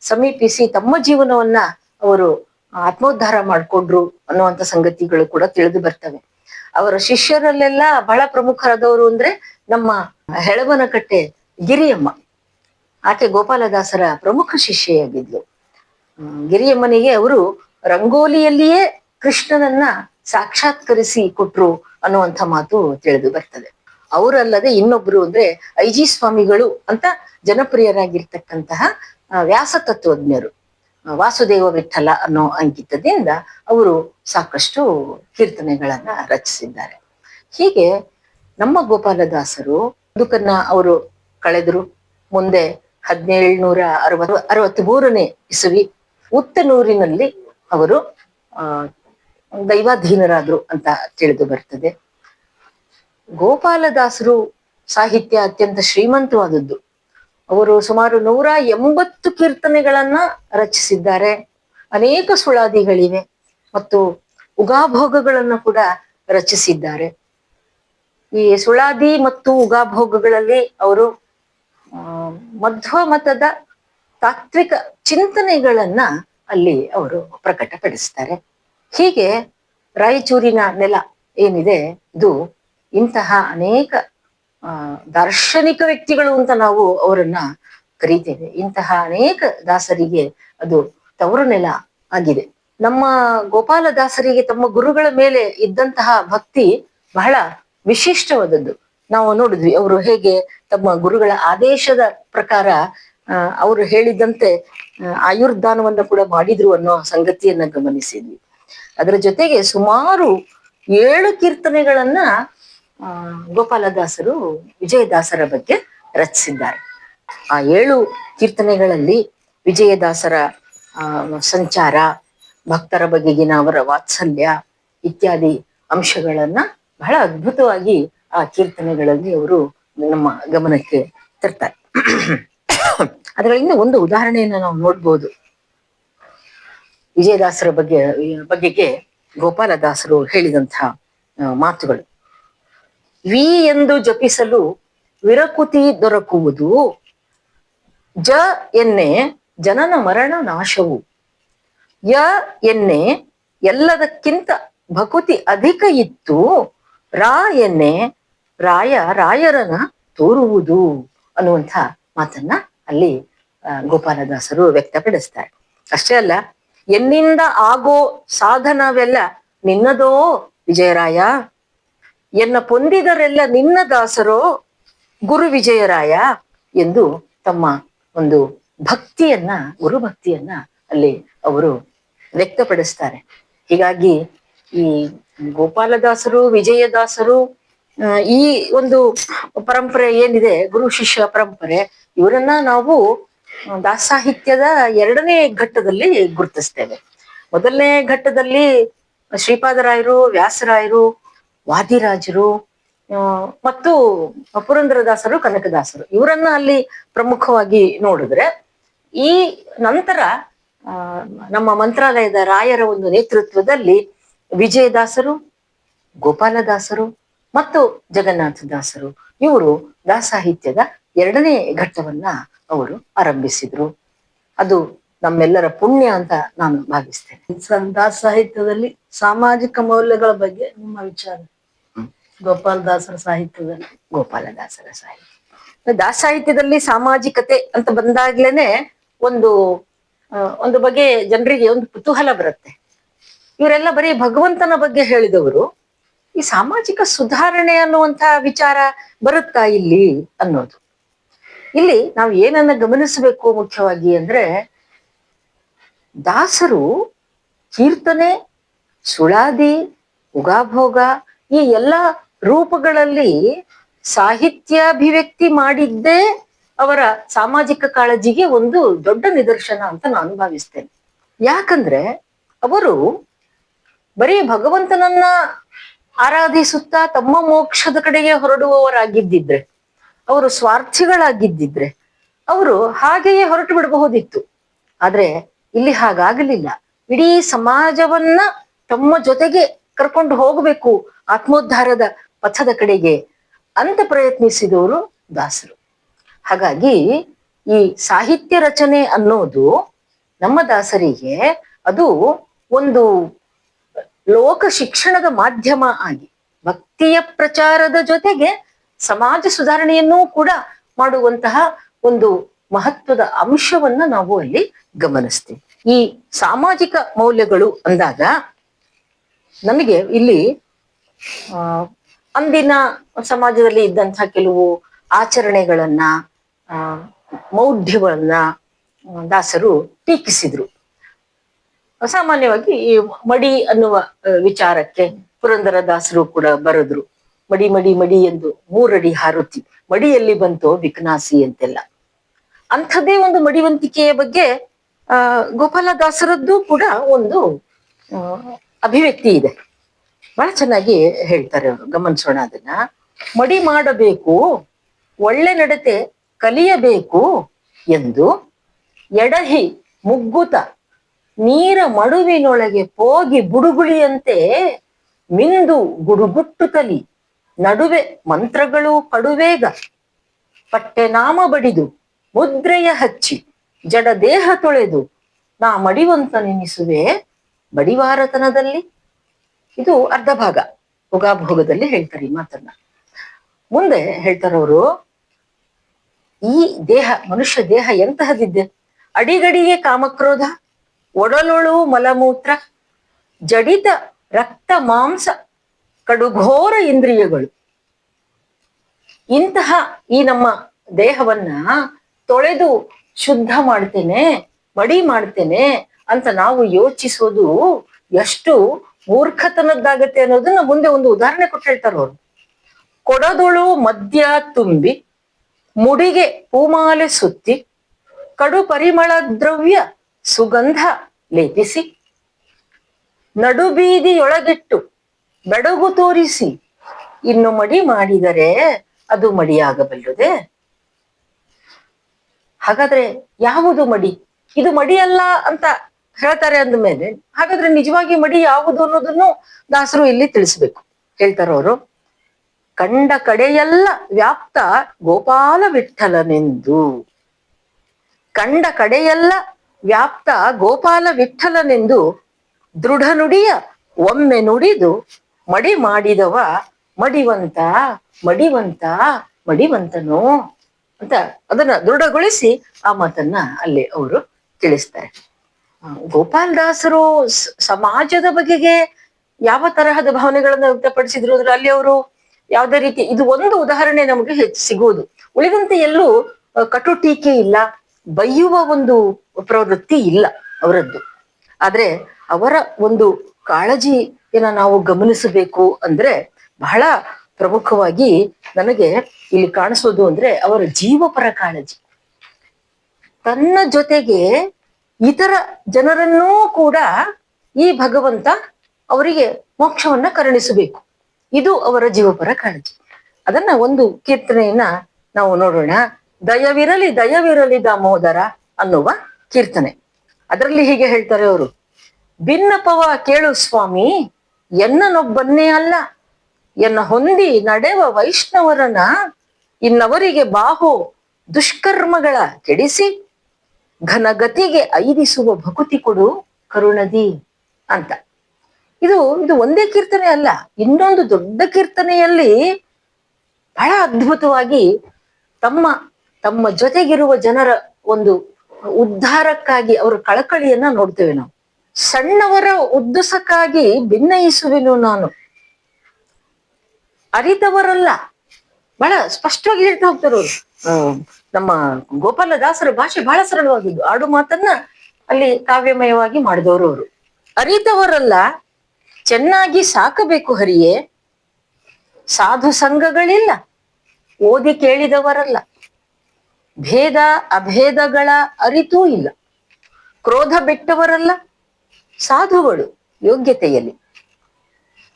ಸಮೀಪಿಸಿ ತಮ್ಮ ಜೀವನವನ್ನ ಅವರು ಆತ್ಮೋದ್ಧಾರ ಮಾಡಿಕೊಂಡ್ರು ಅನ್ನುವಂಥ ಸಂಗತಿಗಳು ಕೂಡ ತಿಳಿದು ಬರ್ತವೆ. ಅವರ ಶಿಷ್ಯರಲ್ಲೆಲ್ಲ ಬಹಳ ಪ್ರಮುಖರಾದವರು ಅಂದ್ರೆ ನಮ್ಮ ಹೆಳವನಕಟ್ಟೆ ಗಿರಿಯಮ್ಮ. ಆಕೆ ಗೋಪಾಲದಾಸರ ಪ್ರಮುಖ ಶಿಷ್ಯೆಯಾಗಿದ್ಲು. ಗಿರಿಯಮ್ಮನಿಗೆ ಅವರು ರಂಗೋಲಿಯಲ್ಲಿಯೇ ಕೃಷ್ಣನನ್ನ ಸಾಕ್ಷಾತ್ಕರಿಸಿ ಕೊಟ್ರು ಅನ್ನುವಂಥ ಮಾತು ತಿಳಿದು ಬರ್ತದೆ. ಅವರಲ್ಲದೆ ಇನ್ನೊಬ್ರು ಅಂದ್ರೆ ಐಜಿ ಸ್ವಾಮಿಗಳು ಅಂತ ಜನಪ್ರಿಯರಾಗಿರ್ತಕ್ಕಂತಹ ವ್ಯಾಸ ತತ್ವಜ್ಞರು, ವಾಸುದೇವ ವಿಠಲ ಅನ್ನೋ ಅಂಕಿತದಿಂದ ಅವರು ಸಾಕಷ್ಟು ಕೀರ್ತನೆಗಳನ್ನ ರಚಿಸಿದ್ದಾರೆ. ಹೀಗೆ ನಮ್ಮ ಗೋಪಾಲದಾಸರು ಬದುಕನ್ನ ಅವರು ಕಳೆದ್ರು. ಮುಂದೆ 1763 ಇಸವಿ ಉತ್ತನೂರಿನಲ್ಲಿ ಅವರು ಆ ದೈವಾಧೀನರಾದ್ರು ಅಂತ ತಿಳಿದು ಬರ್ತದೆ. ಗೋಪಾಲದಾಸರು ಸಾಹಿತ್ಯ ಅತ್ಯಂತ ಶ್ರೀಮಂತವಾದದ್ದು. ಅವರು ಸುಮಾರು 180 ಕೀರ್ತನೆಗಳನ್ನ ರಚಿಸಿದ್ದಾರೆ. ಅನೇಕ ಸುಳಾದಿಗಳಿವೆ ಮತ್ತು ಉಗಾಭೋಗಗಳನ್ನು ಕೂಡ ರಚಿಸಿದ್ದಾರೆ. ಈ ಸುಳಾದಿ ಮತ್ತು ಉಗಾಭೋಗಗಳಲ್ಲಿ ಅವರು ಮಧ್ವ ಮತದ ತಾತ್ವಿಕ ಚಿಂತನೆಗಳನ್ನ ಅಲ್ಲಿ ಅವರು ಪ್ರಕಟಪಡಿಸ್ತಾರೆ. ಹೀಗೆ ರಾಯಚೂರಿನ ನೆಲ ಏನಿದೆ ಇದು ಇಂತಹ ಅನೇಕ ದಾರ್ಶನಿಕ ವ್ಯಕ್ತಿಗಳು ಅಂತ ನಾವು ಅವರನ್ನ ಕರೀತೇವೆ. ಇಂತಹ ಅನೇಕ ದಾಸರಿಗೆ ಅದು ತವರು ನೆಲ ಆಗಿದೆ. ನಮ್ಮ ಗೋಪಾಲದಾಸರಿಗೆ ತಮ್ಮ ಗುರುಗಳ ಮೇಲೆ ಇದ್ದಂತಹ ಭಕ್ತಿ ಬಹಳ ವಿಶಿಷ್ಟವಾದದ್ದು. ನಾವು ನೋಡಿದ್ವಿ ಅವರು ಹೇಗೆ ತಮ್ಮ ಗುರುಗಳ ಆದೇಶದ ಪ್ರಕಾರ ಅವರು ಹೇಳಿದಂತೆ ಆಯುರ್ದಾನವನ್ನ ಕೂಡ ಮಾಡಿದ್ರು ಅನ್ನೋ ಸಂಗತಿಯನ್ನ ಗಮನಿಸಿದ್ವಿ. ಅದರ ಜೊತೆಗೆ ಸುಮಾರು 7 ಕೀರ್ತನೆಗಳನ್ನ ಗೋಪಾಲದಾಸರು ವಿಜಯದಾಸರ ಬಗ್ಗೆ ರಚಿಸಿದ್ದಾರೆ. ಆ 7 ಕೀರ್ತನೆಗಳಲ್ಲಿ ವಿಜಯದಾಸರ ಸಂಚಾರ, ಭಕ್ತರ ಬಗೆಗಿನ ಅವರ ವಾತ್ಸಲ್ಯ ಇತ್ಯಾದಿ ಅಂಶಗಳನ್ನ ಬಹಳ ಅದ್ಭುತವಾಗಿ ಆ ಕೀರ್ತನೆಗಳಲ್ಲಿ ಅವರು ನಮ್ಮ ಗಮನಕ್ಕೆ ತರ್ತಾರೆ. ಅದರಿಂದ ಒಂದು ಉದಾಹರಣೆಯನ್ನು ನಾವು ನೋಡ್ಬೋದು. ವಿಜಯದಾಸರ ಬಗೆಗೆ ಗೋಪಾಲದಾಸರು ಹೇಳಿದಂತಹ ಮಾತುಗಳು. ವಿ ಎಂದು ಜಪಿಸಲು ವಿರಕುತಿ ದೊರಕುವುದು, ಜ ಎನ್ನೆ ಜನನ ಮರಣ ನಾಶವು, ಯ ಎನ್ನೆ ಎಲ್ಲದಕ್ಕಿಂತ ಭಕುತಿ ಅಧಿಕ ಇತ್ತು, ರಾ ಎನ್ನೆ ರಾಯರನ ತೋರುವುದು ಅನ್ನುವಂಥ ಮಾತನ್ನ ಅಲ್ಲಿ ಗೋಪಾಲದಾಸರು ವ್ಯಕ್ತಪಡಿಸ್ತಾರೆ. ಅಷ್ಟೇ ಅಲ್ಲ, ಎನ್ನಿಂದ ಆಗೋ ಸಾಧನವೆಲ್ಲ ನಿನ್ನದೋ ವಿಜಯರಾಯ, ಎನ್ನ ಪೊಂದಿದರೆಲ್ಲ ನಿನ್ನ ದಾಸರೋ ಗುರು ವಿಜಯರಾಯ ಎಂದು ತಮ್ಮ ಒಂದು ಭಕ್ತಿಯನ್ನ, ಗುರು ಭಕ್ತಿಯನ್ನ ಅಲ್ಲಿ ಅವರು ವ್ಯಕ್ತಪಡಿಸ್ತಾರೆ. ಹೀಗಾಗಿ ಈ ಗೋಪಾಲದಾಸರು, ವಿಜಯದಾಸರು, ಈ ಒಂದು ಪರಂಪರೆ ಏನಿದೆ, ಗುರು ಶಿಷ್ಯ ಪರಂಪರೆ, ಇವರನ್ನ ನಾವು ದಾಸ ಸಾಹಿತ್ಯದ 2ನೇ ಘಟ್ಟದಲ್ಲಿ ಗುರುತಿಸ್ತೇವೆ. 1ನೇ ಘಟ್ಟದಲ್ಲಿ ಶ್ರೀಪಾದರಾಯರು, ವ್ಯಾಸರಾಯರು, ವಾದಿರಾಜರು ಮತ್ತು ಪುರಂದರದಾಸರು, ಕನಕದಾಸರು ಇವರನ್ನ ಅಲ್ಲಿ ಪ್ರಮುಖವಾಗಿ ನೋಡಿದ್ರೆ, ಈ ನಂತರ ನಮ್ಮ ಮಂತ್ರಾಲಯದ ರಾಯರ ಒಂದು ನೇತೃತ್ವದಲ್ಲಿ ವಿಜಯದಾಸರು, ಗೋಪಾಲದಾಸರು ಮತ್ತು ಜಗನ್ನಾಥದಾಸರು ಇವರು ದಾಸ ಸಾಹಿತ್ಯದ 2ನೇ ಘಟ್ಟವನ್ನ ಅವರು ಆರಂಭಿಸಿದ್ರು. ಅದು ನಮ್ಮೆಲ್ಲರ ಪುಣ್ಯ ಅಂತ ನಾನು ಭಾವಿಸ್ತೇನೆ. ದಾಸ ಸಾಹಿತ್ಯದಲ್ಲಿ ಸಾಮಾಜಿಕ ಮೌಲ್ಯಗಳ ಬಗ್ಗೆ ನಿಮ್ಮ ವಿಚಾರ? ಗೋಪಾಲದಾಸರ ಸಾಹಿತ್ಯದಲ್ಲಿ ದಾಸ ಸಾಹಿತ್ಯದಲ್ಲಿ ಸಾಮಾಜಿಕತೆ ಅಂತ ಬಂದಾಗ್ಲೇನೆ ಒಂದು ಬಗ್ಗೆ ಜನರಿಗೆ ಒಂದು ಕುತೂಹಲ ಬರುತ್ತೆ. ಇವರೆಲ್ಲ ಬರೀ ಭಗವಂತನ ಬಗ್ಗೆ ಹೇಳಿದವರು, ಈ ಸಾಮಾಜಿಕ ಸುಧಾರಣೆ ಅನ್ನುವಂಥ ವಿಚಾರ ಬರುತ್ತಾ ಇಲ್ಲಿ ಅನ್ನೋದು. ಇಲ್ಲಿ ನಾವು ಏನನ್ನ ಗಮನಿಸಬೇಕು ಮುಖ್ಯವಾಗಿ ಅಂದ್ರೆ, ದಾಸರು ಕೀರ್ತನೆ, ಸುಳಾದಿ, ಉಗಾಭೋಗ ಈ ಎಲ್ಲ ರೂಪಗಳಲ್ಲಿ ಸಾಹಿತ್ಯಾಭಿವ್ಯಕ್ತಿ ಮಾಡಿದ್ದೇ ಅವರ ಸಾಮಾಜಿಕ ಕಾಳಜಿಗೆ ಒಂದು ದೊಡ್ಡ ನಿದರ್ಶನ ಅಂತ ನಾನು ಭಾವಿಸ್ತೇನೆ. ಯಾಕಂದ್ರೆ ಅವರು ಬರೀ ಭಗವಂತನನ್ನ ಆರಾಧಿಸುತ್ತಾ ತಮ್ಮ ಮೋಕ್ಷದ ಕಡೆಗೆ ಹೊರಡುವವರಾಗಿದ್ದಿದ್ರೆ, ಅವರು ಸ್ವಾರ್ಥಿಗಳಾಗಿದ್ದಿದ್ರೆ ಅವರು ಹಾಗೆಯೇ ಹೊರಟು ಬಿಡಬಹುದಿತ್ತು. ಆದ್ರೆ ಇಲ್ಲಿ ಹಾಗಾಗಲಿಲ್ಲ. ಇಡೀ ಸಮಾಜವನ್ನ ತಮ್ಮ ಜೊತೆಗೆ ಕರ್ಕೊಂಡು ಹೋಗಬೇಕು ಆತ್ಮೋದ್ಧಾರದ ಪಥದ ಕಡೆಗೆ ಅಂತ ಪ್ರಯತ್ನಿಸಿದವರು ದಾಸರು. ಹಾಗಾಗಿ ಈ ಸಾಹಿತ್ಯ ರಚನೆ ಅನ್ನೋದು ನಮ್ಮ ದಾಸರಿಗೆ ಅದು ಒಂದು ಲೋಕ ಶಿಕ್ಷಣದ ಮಾಧ್ಯಮ ಆಗಿ, ಭಕ್ತಿಯ ಪ್ರಚಾರದ ಜೊತೆಗೆ ಸಮಾಜ ಸುಧಾರಣೆಯನ್ನೂ ಕೂಡ ಮಾಡುವಂತಹ ಒಂದು ಮಹತ್ವದ ಅಂಶವನ್ನ ನಾವು ಅಲ್ಲಿ ಗಮನಿಸ್ತೀವಿ. ಈ ಸಾಮಾಜಿಕ ಮೌಲ್ಯಗಳು ಅಂದಾಗ ನಮಗೆ ಇಲ್ಲಿ ಅಂದಿನ ಸಮಾಜದಲ್ಲಿ ಇದ್ದಂತಹ ಕೆಲವು ಆಚರಣೆಗಳನ್ನ, ಮೌಢ್ಯಗಳನ್ನ ದಾಸರು ಟೀಕಿಸಿದ್ರು. ಸಾಮಾನ್ಯವಾಗಿ ಈ ಮಡಿ ಅನ್ನುವ ವಿಚಾರಕ್ಕೆ ಪುರಂದರ ದಾಸರು ಕೂಡ ಬರೆದ್ರು. ಮಡಿ ಮಡಿ ಮಡಿ ಎಂದು 3 ಅಡಿ ಹಾರುತಿ, ಮಡಿಯಲ್ಲಿ ಬಂತೋ ವಿಕನಾಸಿ ಅಂತೆಲ್ಲ. ಅಂಥದ್ದೇ ಒಂದು ಮಡಿವಂತಿಕೆಯ ಬಗ್ಗೆ ಗೋಪಾಲದಾಸರದ್ದು ಕೂಡ ಒಂದು ಆ, ಅಭಿವ್ಯಕ್ತಿ ಇದೆ. ಬಹಳ ಚೆನ್ನಾಗಿ ಹೇಳ್ತಾರೆ ಅವರು, ಗಮನಿಸೋಣ ಅದನ್ನ. ಮಡಿ ಮಾಡಬೇಕು, ಒಳ್ಳೆ ನಡತೆ ಕಲಿಯಬೇಕು ಎಂದು ಎಡಹಿ ಮುಗ್ಗುತ ನೀರ ಮಡುವಿನೊಳಗೆ ಹೋಗಿ ಬುಡುಗುಳಿಯಂತೆ ಮಿಂದು ಗುಡುಗುಟ್ಟುತ್ತಲಿ ನಡುವೆ ಮಂತ್ರಗಳು ಕಡುವೇಗ ಪಟ್ಟೆ ನಾಮ ಬಡಿದು ಮುದ್ರೆಯ ಹಚ್ಚಿ ಜಡ ದೇಹ ತೊಳೆದು ನಾ ಮಡಿವಂತ ನೆನಿಸುವೆ ಬಡಿವಾರತನದಲ್ಲಿ. ಇದು ಅರ್ಧ ಭಾಗ, ಉಗಾಭೋಗದಲ್ಲಿ ಹೇಳ್ತಾರೆ ಈ ಮಾತನ್ನ. ಮುಂದೆ ಹೇಳ್ತಾರವರು, ಈ ದೇಹ, ಮನುಷ್ಯ ದೇಹ ಎಂತಹದಿದ್ದೆ? ಅಡಿಗಡಿಗೆ ಕಾಮಕ್ರೋಧ, ಒಡಲೊಳು ಮಲಮೂತ್ರ, ಜಡಿತ ರಕ್ತ ಮಾಂಸ, ಕಡುಘೋರ ಇಂದ್ರಿಯಗಳು. ಇಂತಹ ಈ ನಮ್ಮ ದೇಹವನ್ನ ತೊಳೆದು ಶುದ್ಧ ಮಾಡ್ತೇನೆ, ಮಡಿ ಮಾಡ್ತೇನೆ ಅಂತ ನಾವು ಯೋಚಿಸೋದು ಎಷ್ಟು ಮೂರ್ಖತನದ್ದಾಗತ್ತೆ ಅನ್ನೋದನ್ನ ಮುಂದೆ ಒಂದು ಉದಾಹರಣೆ ಕೊಟ್ಟು ಹೇಳ್ತಾರೆ ಅವರು. ಕೊಡದೊಳು ಮದ್ಯ ತುಂಬಿ ಮುಡಿಗೆ ಪೂಮಾಲೆ ಸುತ್ತಿ ಕಡು ಪರಿಮಳ ದ್ರವ್ಯ ಸುಗಂಧ ಲೇಪಿಸಿ ನಡುಬೀದಿಯೊಳಗಿಟ್ಟು ಬೆಡಗು ತೋರಿಸಿ ಇನ್ನು ಮಡಿ ಮಾಡಿದರೆ ಅದು ಮಡಿಯಾಗಬಲ್ಲುದೆ. ಹಾಗಾದ್ರೆ ಯಾವುದು ಮಡಿ? ಇದು ಮಡಿಯಲ್ಲ ಅಂತ ಹೇಳ್ತಾರೆ ಅಂದ ಮೇಲೆ ಹಾಗಾದ್ರೆ ನಿಜವಾಗಿ ಮಡಿ ಯಾವುದು ಅನ್ನೋದನ್ನು ದಾಸರು ಇಲ್ಲಿ ತಿಳಿಸ್ಬೇಕು. ಹೇಳ್ತಾರ ಅವರು, ಕಂಡ ಕಡೆಯೆಲ್ಲ ವ್ಯಾಪ್ತ ಗೋಪಾಲ ವಿಠಲನೆಂದು. ಕಂಡ ಕಡೆಯೆಲ್ಲ ವ್ಯಾಪ್ತ ಗೋಪಾಲ ವಿಠಲನೆಂದು ದೃಢ ನುಡಿಯ ಒಮ್ಮೆ ನುಡಿದು ಮಡಿ ಮಾಡಿದವ ಮಡಿವಂತ ಮಡಿವಂತ ಮಡಿವಂತನು ಅಂತ ಅದನ್ನ ದೃಢಗೊಳಿಸಿ ಆ ಮಾತನ್ನ ಅಲ್ಲಿ ಅವರು ತಿಳಿಸ್ತಾರೆ. ಗೋಪಾಲದಾಸರು ಸಮಾಜದ ಬಗೆಗೆ ಯಾವ ತರಹದ ಭಾವನೆಗಳನ್ನ ವ್ಯಕ್ತಪಡಿಸಿದ್ರು ಅಂದ್ರೆ ಅಲ್ಲಿ ಅವರು ಯಾವುದೇ ರೀತಿ, ಇದು ಒಂದು ಉದಾಹರಣೆ ನಮಗೆ ಹೆಚ್ಚು ಸಿಗುವುದು. ಉಳಿದಂತೆ ಎಲ್ಲೂ ಕಟು ಟೀಕೆ ಇಲ್ಲ, ಬೈಯುವ ಒಂದು ಪ್ರವೃತ್ತಿ ಇಲ್ಲ ಅವರದ್ದು. ಆದ್ರೆ ಅವರ ಒಂದು ಕಾಳಜಿಯನ್ನ ನಾವು ಗಮನಿಸಬೇಕು ಅಂದ್ರೆ ಬಹಳ ಪ್ರಮುಖವಾಗಿ ನನಗೆ ಇಲ್ಲಿ ಕಾಣಿಸೋದು ಅಂದ್ರೆ ಅವರ ಜೀವಪರ ಕಾಳಜಿ. ತನ್ನ ಜೊತೆಗೆ ಇತರ ಜನರನ್ನೂ ಕೂಡ ಈ ಭಗವಂತ ಅವರಿಗೆ ಮೋಕ್ಷವನ್ನ ಕರುಣಿಸಬೇಕು, ಇದು ಅವರ ಜೀವಪರ ಕಾಳಜಿ. ಅದನ್ನ ಒಂದು ಕೀರ್ತನೆಯನ್ನ ನಾವು ನೋಡೋಣ. ದಯವಿರಲಿ ದಯವಿರಲಿ ದಾಮೋದರ ಅನ್ನುವ ಕೀರ್ತನೆ. ಅದರಲ್ಲಿ ಹೀಗೆ ಹೇಳ್ತಾರೆ ಅವರು, ಭಿನ್ನಪವ ಕೇಳು ಸ್ವಾಮಿ ಎನ್ನನೊಬ್ಬನ್ನೇ ಅಲ್ಲ, ಎನ್ನ ಹೊಂದಿ ನಡೆವ ವೈಷ್ಣವರನ ಇನ್ನವರಿಗೆ ಬಾಹು ದುಷ್ಕರ್ಮಗಳ ಕೆಡಿಸಿ ಘನಗತಿಗೆ ಐದಿಸುವ ಭಕುತಿ ಕೊಡು ಕರುಣದಿ ಅಂತ. ಇದು ಒಂದೇ ಕೀರ್ತನೆ ಅಲ್ಲ, ಇನ್ನೊಂದು ದೊಡ್ಡ ಕೀರ್ತನೆಯಲ್ಲಿ ಬಹಳ ಅದ್ಭುತವಾಗಿ ತಮ್ಮ ಜೊತೆಗಿರುವ ಜನರ ಒಂದು ಉದ್ಧಾರಕ್ಕಾಗಿ ಅವರ ಕಳಕಳಿಯನ್ನ ನೋಡ್ತೇವೆ ನಾವು. ಸಣ್ಣವರ ಉದ್ದುಸಕ್ಕಾಗಿ ಭಿನ್ನಯಿಸುವೆನು ನಾನು, ಅರಿತವರಲ್ಲ. ಬಹಳ ಸ್ಪಷ್ಟವಾಗಿ ಹೇಳ್ತಾ ಹೋಗ್ತಾರೆ ಅವರು. ನಮ್ಮ ಗೋಪಾಲದಾಸರ ಭಾಷೆ ಬಹಳ ಸರಳವಾದದ್ದು, ಆಡು ಮಾತನ್ನ ಅಲ್ಲಿ ಕಾವ್ಯಮಯವಾಗಿ ಮಾಡಿದವರು ಅವರು. ಅರಿತವರಲ್ಲ, ಚೆನ್ನಾಗಿ ಸಾಕಬೇಕು ಹರಿಯೇ, ಸಾಧು ಸಂಘಗಳಿಲ್ಲ, ಓದಿ ಕೇಳಿದವರಲ್ಲ, ಭೇದ ಅಭೇದಗಳ ಅರಿತೂ ಇಲ್ಲ, ಕ್ರೋಧ ಬಿಟ್ಟವರಲ್ಲ, ಸಾಧುಗಳು ಯೋಗ್ಯತೆಯಲ್ಲಿ.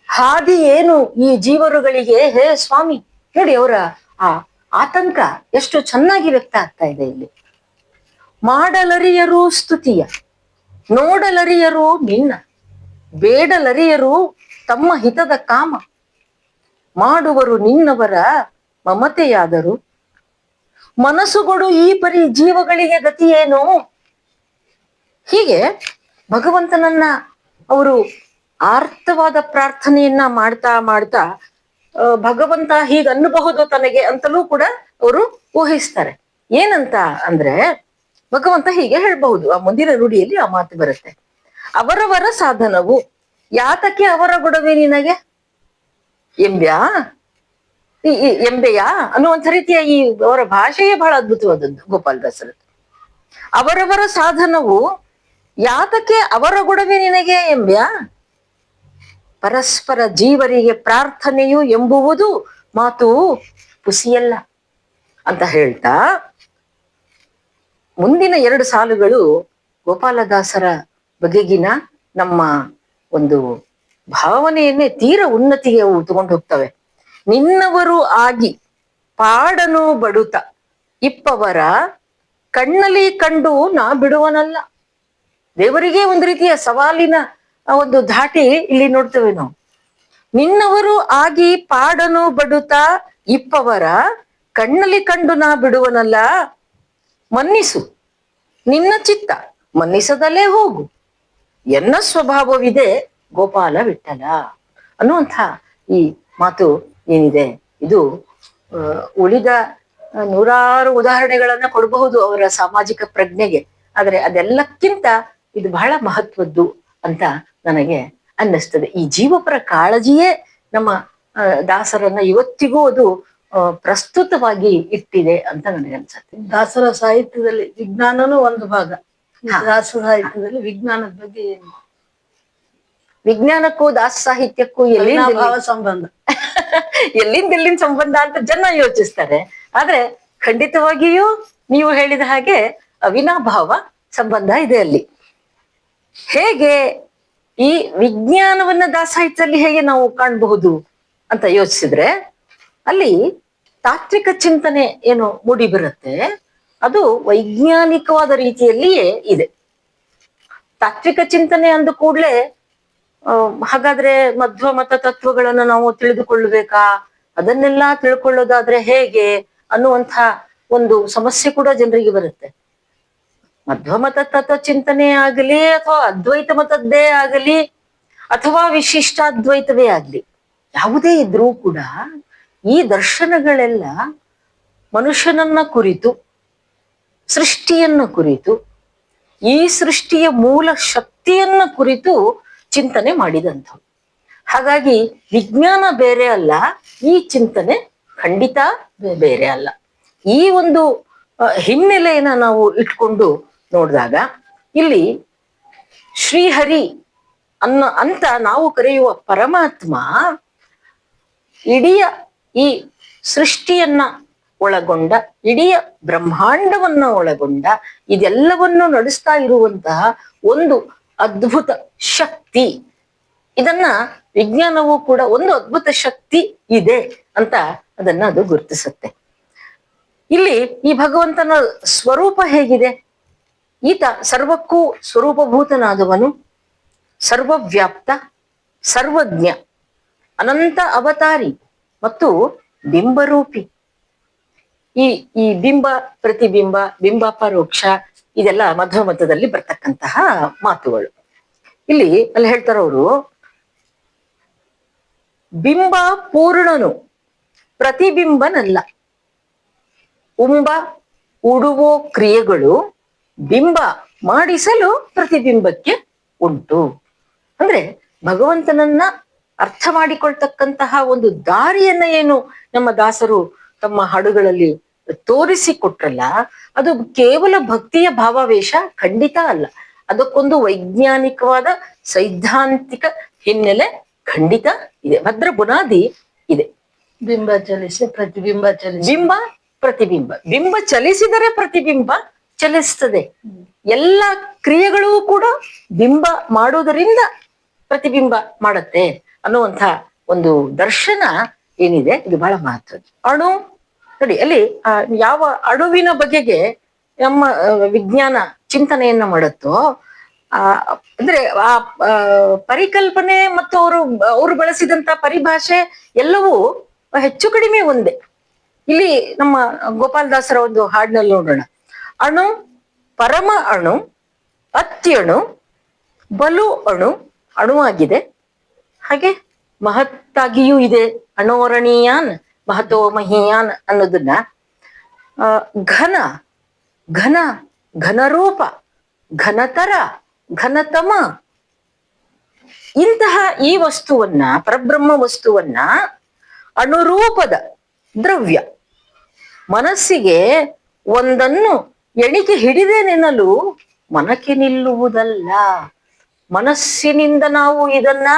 ಹಾದಿ ಏನು ಈ ಜೀವರುಗಳಿಗೆ ಹೇ ಸ್ವಾಮಿ. ನೋಡಿ ಅವರ ಆ ಆತಂಕ ಎಷ್ಟು ಚೆನ್ನಾಗಿ ವ್ಯಕ್ತ ಆಗ್ತಾ ಇದೆ ಇಲ್ಲಿ. ಮಾಡಲರಿಯರು ಸ್ತುತಿಯ, ನೋಡಲರಿಯರು ನಿನ್ನ, ಬೇಡಲರಿಯರು ತಮ್ಮ ಹಿತದ ಕಾಮ, ಮಾಡುವರು ನಿನ್ನವರ ಮಮತೆಯಾದರು, ಮನಸ್ಸುಗಳು ಈ ಪರಿ ಜೀವಗಳಿಗೆ ಗತಿಯೇನು. ಹೀಗೆ ಭಗವಂತನನ್ನ ಅವರು ಆರ್ತವಾದ ಪ್ರಾರ್ಥನೆಯನ್ನ ಮಾಡ್ತಾ ಮಾಡ್ತಾ ಭಗವಂತ ಹೀಗೆ ಅನ್ನಬಹುದು ತನಗೆ ಅಂತಲೂ ಕೂಡ ಅವರು ಊಹಿಸ್ತಾರೆ. ಏನಂತ ಅಂದ್ರೆ ಭಗವಂತ ಹೀಗೆ ಹೇಳ್ಬಹುದು, ಆ ಮುಂದಿನ ನುಡಿಯಲ್ಲಿ ಆ ಮಾತು ಬರುತ್ತೆ. ಅವರವರ ಸಾಧನವು ಯಾತಕ್ಕೆ ಅವರ ಗೊಡವೆ ನಿನಗೆ ಎಂಬ್ಯಾ ಎಂಬೆಯಾ ಅನ್ನುವಂಥ ರೀತಿಯ ಈ ಅವರ ಭಾಷೆಯೇ ಬಹಳ ಅದ್ಭುತವಾದದ್ದು ಗೋಪಾಲದಾಸರದ್ದು. ಅವರವರ ಸಾಧನವು ಯಾತಕ್ಕೆ ಅವರ ಗೊಡವೆ ನಿನಗೆ ಎಂಬ್ಯಾ, ಪರಸ್ಪರ ಜೀವರಿಗೆ ಪ್ರಾರ್ಥನೆಯು ಎಂಬುವುದು ಮಾತು ಪುಸಿಯಲ್ಲ ಅಂತ ಹೇಳ್ತಾ ಮುಂದಿನ 2 ಸಾಲುಗಳು ಗೋಪಾಲದಾಸರ ಬಗೆಗಿನ ನಮ್ಮ ಒಂದು ಭಾವನೆಯನ್ನೇ ತೀರ ಉನ್ನತಿಗೆ ಅವು ತಗೊಂಡು ಹೋಗ್ತವೆ. ನಿನ್ನವರು ಆಗಿ ಪಾಡನು ಬಡುತ ಇಪ್ಪವರ ಕಣ್ಣಲ್ಲಿ ಕಂಡು ನಾ ಬಿಡುವನಲ್ಲ. ದೇವರಿಗೆ ಒಂದು ರೀತಿಯ ಸವಾಲಿನ ಒಂದು ಧಾಟಿ ಇಲ್ಲಿ ನೋಡ್ತೇವೆ ನಾವು. ನಿನ್ನವರು ಆಗಿ ಪಾಡನು ಬಡುತ ಇಪ್ಪವರ ಕಣ್ಣಲ್ಲಿ ಕಂಡು ನಾ ಬಿಡುವನಲ್ಲ. ಮನ್ನಿಸು ನಿನ್ನ ಚಿತ್ತ ಮನ್ನಿಸದಲ್ಲೇ ಹೋಗು, ಎನ್ನ ಸ್ವಭಾವವಿದೆ ಗೋಪಾಲ ವಿಠಲ ಅನ್ನುವಂಥ ಈ ಮಾತು ಏನಿದೆ, ಇದು ಉಳಿದ 100 ಉದಾಹರಣೆಗಳನ್ನ ಕೊಡಬಹುದು ಅವರ ಸಾಮಾಜಿಕ ಪ್ರಜ್ಞೆಗೆ, ಆದರೆ ಅದೆಲ್ಲಕ್ಕಿಂತ ಇದು ಬಹಳ ಮಹತ್ವದ್ದು ಅಂತ ನನಗೆ ಅನ್ನಿಸ್ತದೆ. ಈ ಜೀವಪರ ಕಾಳಜಿಯೇ ನಮ್ಮ ದಾಸರನ್ನ ಇವತ್ತಿಗೂ ಅದು ಪ್ರಸ್ತುತವಾಗಿ ಇಟ್ಟಿದೆ ಅಂತ ನನಗನ್ಸುತ್ತೆ. ದಾಸರ ಸಾಹಿತ್ಯದಲ್ಲಿ ವಿಜ್ಞಾನನೂ ಒಂದು ಭಾಗ. ದಾಸರ ಸಾಹಿತ್ಯದಲ್ಲಿ ವಿಜ್ಞಾನದ ಬಗ್ಗೆ ಏನು? ವಿಜ್ಞಾನಕ್ಕೂ ದಾಸ ಸಾಹಿತ್ಯಕ್ಕೂ ಭಾವ ಸಂಬಂಧ ಎಲ್ಲಿಂದ ಸಂಬಂಧ ಅಂತ ಜನ ಯೋಚಿಸ್ತಾರೆ. ಆದ್ರೆ ಖಂಡಿತವಾಗಿಯೂ ನೀವು ಹೇಳಿದ ಹಾಗೆ ಅವಿನಾಭಾವ ಸಂಬಂಧ ಇದೆ ಅಲ್ಲಿ. ಹೇಗೆ ಈ ವಿಜ್ಞಾನವನ್ನ ದಾಸ ಸಾಹಿತ್ಯದಲ್ಲಿ ಹೇಗೆ ನಾವು ಕಾಣಬಹುದು ಅಂತ ಯೋಚಿಸಿದ್ರೆ, ಅಲ್ಲಿ ತಾತ್ವಿಕ ಚಿಂತನೆ ಏನು ಮೂಡಿ ಬರುತ್ತೆ, ಅದು ವೈಜ್ಞಾನಿಕವಾದ ರೀತಿಯಲ್ಲಿಯೇ ಇದೆ. ತಾತ್ವಿಕ ಚಿಂತನೆ ಅಂದ ಕೂಡ್ಲೆ ಹಾಗಾದ್ರೆ ಮಧ್ವ ಮತ ತತ್ವಗಳನ್ನ ನಾವು ತಿಳಿದುಕೊಳ್ಳಬೇಕಾ, ಅದನ್ನೆಲ್ಲ ತಿಳ್ಕೊಳ್ಳೋದಾದ್ರೆ ಹೇಗೆ ಅನ್ನುವಂಥ ಒಂದು ಸಮಸ್ಯೆ ಕೂಡ ಜನರಿಗೆ ಬರುತ್ತೆ. ಮಧ್ವ ಮತ ತತ್ವ ಚಿಂತನೆ ಆಗಲಿ, ಅಥವಾ ಅದ್ವೈತ ಮತದ್ದೇ ಆಗಲಿ, ಅಥವಾ ವಿಶಿಷ್ಟಾದ್ವೈತವೇ ಆಗ್ಲಿ, ಯಾವುದೇ ಇದ್ರೂ ಕೂಡ ಈ ದರ್ಶನಗಳೆಲ್ಲ ಮನುಷ್ಯನನ್ನ ಕುರಿತು, ಸೃಷ್ಟಿಯನ್ನ ಕುರಿತು, ಈ ಸೃಷ್ಟಿಯ ಮೂಲ ಶಕ್ತಿಯನ್ನ ಕುರಿತು ಚಿಂತನೆ ಮಾಡಿದಂಥವು. ಹಾಗಾಗಿ ವಿಜ್ಞಾನ ಬೇರೆ ಅಲ್ಲ, ಈ ಚಿಂತನೆ ಖಂಡಿತ ಬೇರೆ ಅಲ್ಲ. ಈ ಒಂದು ಹಿನ್ನೆಲೆಯನ್ನ ನಾವು ಇಟ್ಕೊಂಡು ನೋಡಿದಾಗ ಇಲ್ಲಿ ಶ್ರೀಹರಿ ಅಂತ ನಾವು ಕರೆಯುವ ಪರಮಾತ್ಮ ಇಡೀ ಈ ಸೃಷ್ಟಿಯನ್ನ ಒಳಗೊಂಡ, ಇಡೀ ಬ್ರಹ್ಮಾಂಡವನ್ನ ಒಳಗೊಂಡ, ಇದೆಲ್ಲವನ್ನು ನಡೆಸ್ತಾ ಇರುವಂತಹ ಒಂದು ಅದ್ಭುತ ಶಕ್ತಿ. ಇದನ್ನ ವಿಜ್ಞಾನವೂ ಕೂಡ ಒಂದು ಅದ್ಭುತ ಶಕ್ತಿ ಇದೆ ಅಂತ ಅದನ್ನ ಅದು ಗುರುತಿಸುತ್ತೆ. ಇಲ್ಲಿ ಈ ಭಗವಂತನ ಸ್ವರೂಪ ಹೇಗಿದೆ? ಈತ ಸರ್ವಕ್ಕೂ ಸ್ವರೂಪಭೂತನಾದವನು, ಸರ್ವವ್ಯಾಪ್ತ, ಸರ್ವಜ್ಞ, ಅನಂತ ಅವತಾರಿ ಮತ್ತು ಬಿಂಬರೂಪಿ. ಈ ಬಿಂಬ, ಪ್ರತಿಬಿಂಬ, ಬಿಂಬ ಪರೋಕ್ಷ, ಇದೆಲ್ಲ ಮಧ್ವ ಮತದಲ್ಲಿ ಬರ್ತಕ್ಕಂತಹ ಮಾತುಗಳು. ಅಲ್ಲಿ ಹೇಳ್ತಾರವರು, ಬಿಂಬ ಪೂರ್ಣನು ಪ್ರತಿಬಿಂಬನಲ್ಲ, ಉಂಬ ಉಡುವೋ ಕ್ರಿಯೆಗಳು ಬಿಂಬ ಮಾಡಿಸಲು ಪ್ರತಿಬಿಂಬಕ್ಕೆ ಉಂಟು. ಅಂದ್ರೆ ಭಗವಂತನನ್ನ ಅರ್ಥ ಮಾಡಿಕೊಳ್ತಕ್ಕಂತಹ ಒಂದು ದಾರಿಯನ್ನ ಏನು ನಮ್ಮ ದಾಸರು ತಮ್ಮ ಹಾಡುಗಳಲ್ಲಿ ತೋರಿಸಿಕೊಟ್ರಲ್ಲ, ಅದು ಕೇವಲ ಭಕ್ತಿಯ ಭಾವಾವೇಶ ಖಂಡಿತ ಅಲ್ಲ. ಅದಕ್ಕೊಂದು ವೈಜ್ಞಾನಿಕವಾದ ಸೈದ್ಧಾಂತಿಕ ಹಿನ್ನೆಲೆ ಖಂಡಿತ ಇದೆ, ಭದ್ರ ಬುನಾದಿ ಇದೆ. ಬಿಂಬ ಚಲಿಸಿ ಪ್ರತಿಬಿಂಬ ಚಲಿಸಿ, ಬಿಂಬ ಪ್ರತಿಬಿಂಬ, ಬಿಂಬ ಚಲಿಸಿದರೆ ಪ್ರತಿಬಿಂಬ ಚಲಿಸ್ತದೆ. ಎಲ್ಲ ಕ್ರಿಯೆಗಳು ಕೂಡ ಬಿಂಬ ಮಾಡೋದರಿಂದ ಪ್ರತಿಬಿಂಬ ಮಾಡತ್ತೆ ಅನ್ನುವಂಥ ಒಂದು ದರ್ಶನ ಏನಿದೆ, ಇದು ಬಹಳ ಮಹತ್ವದ. ಅಣು ನೋಡಿ, ಅಲ್ಲಿ ಯಾವ ಅಣುವಿನ ಬಗೆಗೆ ನಮ್ಮ ವಿಜ್ಞಾನ ಚಿಂತನೆಯನ್ನ ಮಾಡುತ್ತೋ, ಅಂದ್ರೆ ಆ ಪರಿಕಲ್ಪನೆ ಮತ್ತು ಅವರು ಬಳಸಿದಂತ ಪರಿಭಾಷೆ ಎಲ್ಲವೂ ಹೆಚ್ಚು ಕಡಿಮೆ ಒಂದೇ. ಇಲ್ಲಿ ನಮ್ಮ ಗೋಪಾಲದಾಸರ ಒಂದು ಹಾಡಿನಲ್ಲಿ ನೋಡೋಣ. ಅಣು, ಪರಮ ಅಣು, ಅತ್ಯಣು, ಬಲು ಅಣು, ಅಣುವಾಗಿದೆ, ಹಾಗೆ ಮಹತ್ತಾಗಿಯೂ ಇದೆ. ಅಣೋರಣೀಯಾನ್ ಮಹತೋ ಮಹೀಯಾನ್ ಅನ್ನೋದನ್ನ ಘನ, ಘನ, ಘನರೂಪ, ಘನತರ, ಘನತಮ, ಇಂತಹ ಈ ವಸ್ತುವನ್ನ, ಪರಬ್ರಹ್ಮ ವಸ್ತುವನ್ನ ಅಣುರೂಪದ ದ್ರವ್ಯ ಮನಸ್ಸಿಗೆ ಒಂದನ್ನು ಎಣಿಕೆ ಹಿಡಿದೇ ನೆನಲು ಮನಕ್ಕೆ ನಿಲ್ಲುವುದಲ್ಲ. ಮನಸ್ಸಿನಿಂದ ನಾವು ಇದನ್ನ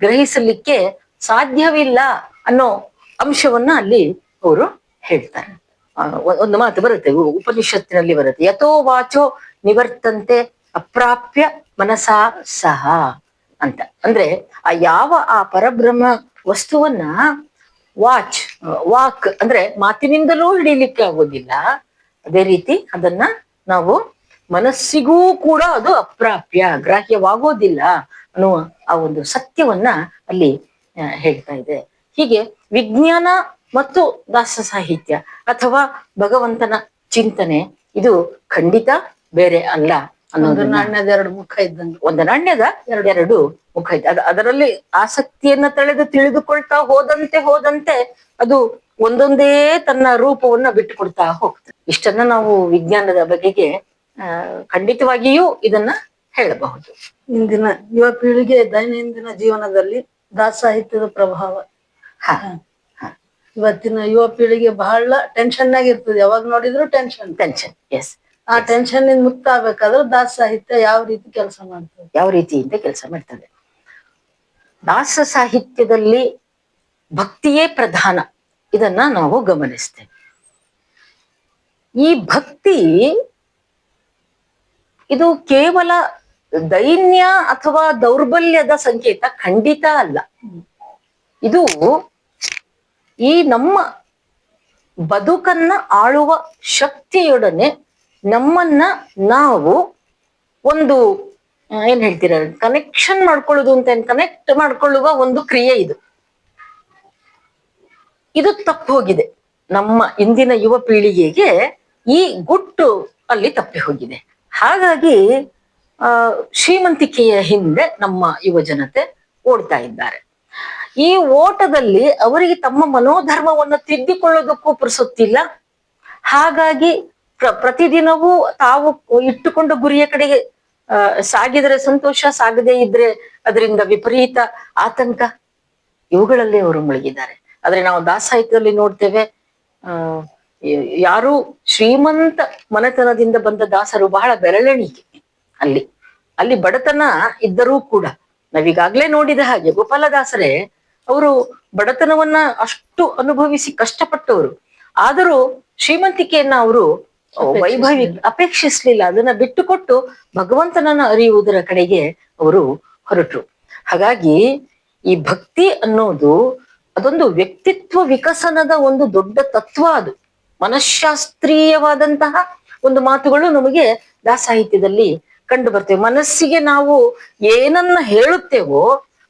ಗ್ರಹಿಸಲಿಕ್ಕೆ ಸಾಧ್ಯವಿಲ್ಲ ಅನ್ನೋ ಅಂಶವನ್ನ ಅಲ್ಲಿ ಅವರು ಹೇಳ್ತಾರೆ. ಒಂದು ಮಾತು ಬರುತ್ತೆ, ಉಪನಿಷತ್ತಿನಲ್ಲಿ ಬರುತ್ತೆ, ಯಥೋ ವಾಚೋ ನಿವರ್ತಂತೆ ಅಪ್ರಾಪ್ಯ ಮನಸಾ ಸಹ ಅಂತ. ಅಂದ್ರೆ ಆ ಪರಬ್ರಹ್ಮ ವಸ್ತುವನ್ನ ವಾಕ್ ಅಂದ್ರೆ ಮಾತಿನಿಂದಲೂ ಹಿಡಿಲಿಕ್ಕೆ ಆಗೋದಿಲ್ಲ, ಅದೇ ರೀತಿ ಅದನ್ನ ನಾವು ಮನಸ್ಸಿಗೂ ಕೂಡ ಅದು ಅಪ್ರಾಪ್ಯ, ಗ್ರಾಹ್ಯವಾಗೋದಿಲ್ಲ ಅನ್ನುವ ಆ ಒಂದು ಸತ್ಯವನ್ನ ಅಲ್ಲಿ ಹೇಳ್ತಾ ಇದೆ. ಹೀಗೆ ವಿಜ್ಞಾನ ಮತ್ತು ದಾಸ ಸಾಹಿತ್ಯ ಅಥವಾ ಭಗವಂತನ ಚಿಂತನೆ ಇದು ಖಂಡಿತ ಬೇರೆ ಅಲ್ಲ ಒಂದು ನಾಣ್ಯದ ಎರಡು ಮುಖ ಇದ್ದಂಗೆ. ಒಂದು ನಾಣ್ಯದ ಎರಡು ಮುಖ ಇದೆ. ಅದರಲ್ಲಿ ಆಸಕ್ತಿಯನ್ನ ತಿಳಿದುಕೊಳ್ತಾ ಹೋದಂತೆ ಅದು ಒಂದೊಂದೇ ತನ್ನ ರೂಪವನ್ನ ಬಿಟ್ಟುಕೊಡ್ತಾ ಹೋಗ್ತದೆ. ಇಷ್ಟನ್ನ ನಾವು ವಿಜ್ಞಾನದ ಬಗೆಗೆ ಖಂಡಿತವಾಗಿಯೂ ಇದನ್ನ ಹೇಳಬಹುದು. ಇಂದಿನ ಯುವ ಪೀಳಿಗೆ ದೈನಂದಿನ ಜೀವನದಲ್ಲಿ ದಾಸ ಸಾಹಿತ್ಯದ ಪ್ರಭಾವ. ಇವತ್ತಿನ ಯುವ ಪೀಳಿಗೆ ಬಹಳ ಟೆನ್ಷನ್ ಆಗಿರ್ತದೆ, ಯಾವಾಗ ನೋಡಿದ್ರು ಟೆನ್ಷನ್. ಎಸ್. ಆ ಟೆನ್ಷನ್ ಇಂದ ಮುಕ್ತ ಆಗ್ಬೇಕಾದ್ರೆ ದಾಸ ಸಾಹಿತ್ಯ ಯಾವ ರೀತಿ ಕೆಲಸ ಮಾಡ್ತದೆ? ಯಾವ ರೀತಿಯಿಂದ ಕೆಲಸ ಮಾಡ್ತದೆ? ದಾಸ ಸಾಹಿತ್ಯದಲ್ಲಿ ಭಕ್ತಿಯೇ ಪ್ರಧಾನ, ಇದನ್ನ ನಾವು ಗಮನಿಸ್ತೇವೆ. ಈ ಭಕ್ತಿ ಇದು ಕೇವಲ ದೈನ್ಯ ಅಥವಾ ದೌರ್ಬಲ್ಯದ ಸಂಕೇತ ಖಂಡಿತ ಅಲ್ಲ. ಇದು ಈ ನಮ್ಮ ಬದುಕನ್ನ ಆಳುವ ಶಕ್ತಿಯೊಡನೆ ನಮ್ಮನ್ನ ನಾವು ಒಂದು ಏನ್ ಹೇಳ್ತೀರ, ಕನೆಕ್ಷನ್ ಮಾಡ್ಕೊಳ್ಳೋದು ಅಂತ, ಕನೆಕ್ಟ್ ಮಾಡ್ಕೊಳ್ಳುವ ಒಂದು ಕ್ರಿಯೆ ಇದು. ಇದು ತಪ್ಪಿ ಹೋಗಿದೆ ನಮ್ಮ ಇಂದಿನ ಯುವ ಪೀಳಿಗೆಗೆ, ಈ ಗುಟ್ಟು ಅಲ್ಲಿ ತಪ್ಪಿ ಹೋಗಿದೆ. ಹಾಗಾಗಿ ಶ್ರೀಮಂತಿಕೆಯ ಹಿಂದೆ ನಮ್ಮ ಯುವ ಜನತೆ ಓಡ್ತಾ ಇದ್ದಾರೆ. ಈ ಓಟದಲ್ಲಿ ಅವರಿಗೆ ತಮ್ಮ ಮನೋಧರ್ಮವನ್ನು ತಿದ್ದಿಕೊಳ್ಳೋದಕ್ಕೂ ಪುರುಸೊತ್ತಿಲ್ಲ. ಹಾಗಾಗಿ ಪ್ರತಿದಿನವೂ ತಾವು ಇಟ್ಟುಕೊಂಡ ಗುರಿಯ ಕಡೆಗೆ ಸಾಗಿದರೆ ಸಂತೋಷ, ಸಾಗದೇ ಇದ್ರೆ ಅದರಿಂದ ವಿಪರೀತ ಆತಂಕ, ಇವುಗಳಲ್ಲಿ ಅವರು ಮುಳುಗಿದ್ದಾರೆ. ಆದ್ರೆ ನಾವು ದಾಸ ಸಾಹಿತ್ಯದಲ್ಲಿ ನೋಡ್ತೇವೆ, ಯಾರು ಶ್ರೀಮಂತ ಮನೆತನದಿಂದ ಬಂದ ದಾಸರು ಬಹಳ ಬೆರಳೆಣಿಕೆ. ಅಲ್ಲಿ ಬಡತನ ಇದ್ದರೂ ಕೂಡ ನಾವೀಗಾಗ್ಲೇ ನೋಡಿದ ಹಾಗೆ ಗೋಪಾಲದಾಸರೇ ಅವರು ಬಡತನವನ್ನ ಅಷ್ಟು ಅನುಭವಿಸಿ ಕಷ್ಟಪಟ್ಟವರು. ಆದರೂ ಶ್ರೀಮಂತಿಕೆಯನ್ನ ಅವರು ಅಪೇಕ್ಷಿಸ್ಲಿಲ್ಲ. ಅದನ್ನ ಬಿಟ್ಟುಕೊಟ್ಟು ಭಗವಂತನನ್ನ ಅರಿಯುವುದರ ಕಡೆಗೆ ಅವರು ಹೊರಟರು. ಹಾಗಾಗಿ ಈ ಭಕ್ತಿ ಅನ್ನೋದು ಅದೊಂದು ವ್ಯಕ್ತಿತ್ವ ವಿಕಸನದ ಒಂದು ದೊಡ್ಡ ತತ್ವ. ಅದು ಮನಃಶಾಸ್ತ್ರೀಯವಾದಂತಹ ಒಂದು ಮಾತುಗಳು ನಮಗೆ ದಾಸ ಸಾಹಿತ್ಯದಲ್ಲಿ ಕಂಡು ಬರ್ತೇವೆ. ಮನಸ್ಸಿಗೆ ನಾವು ಏನನ್ನ ಹೇಳುತ್ತೇವೋ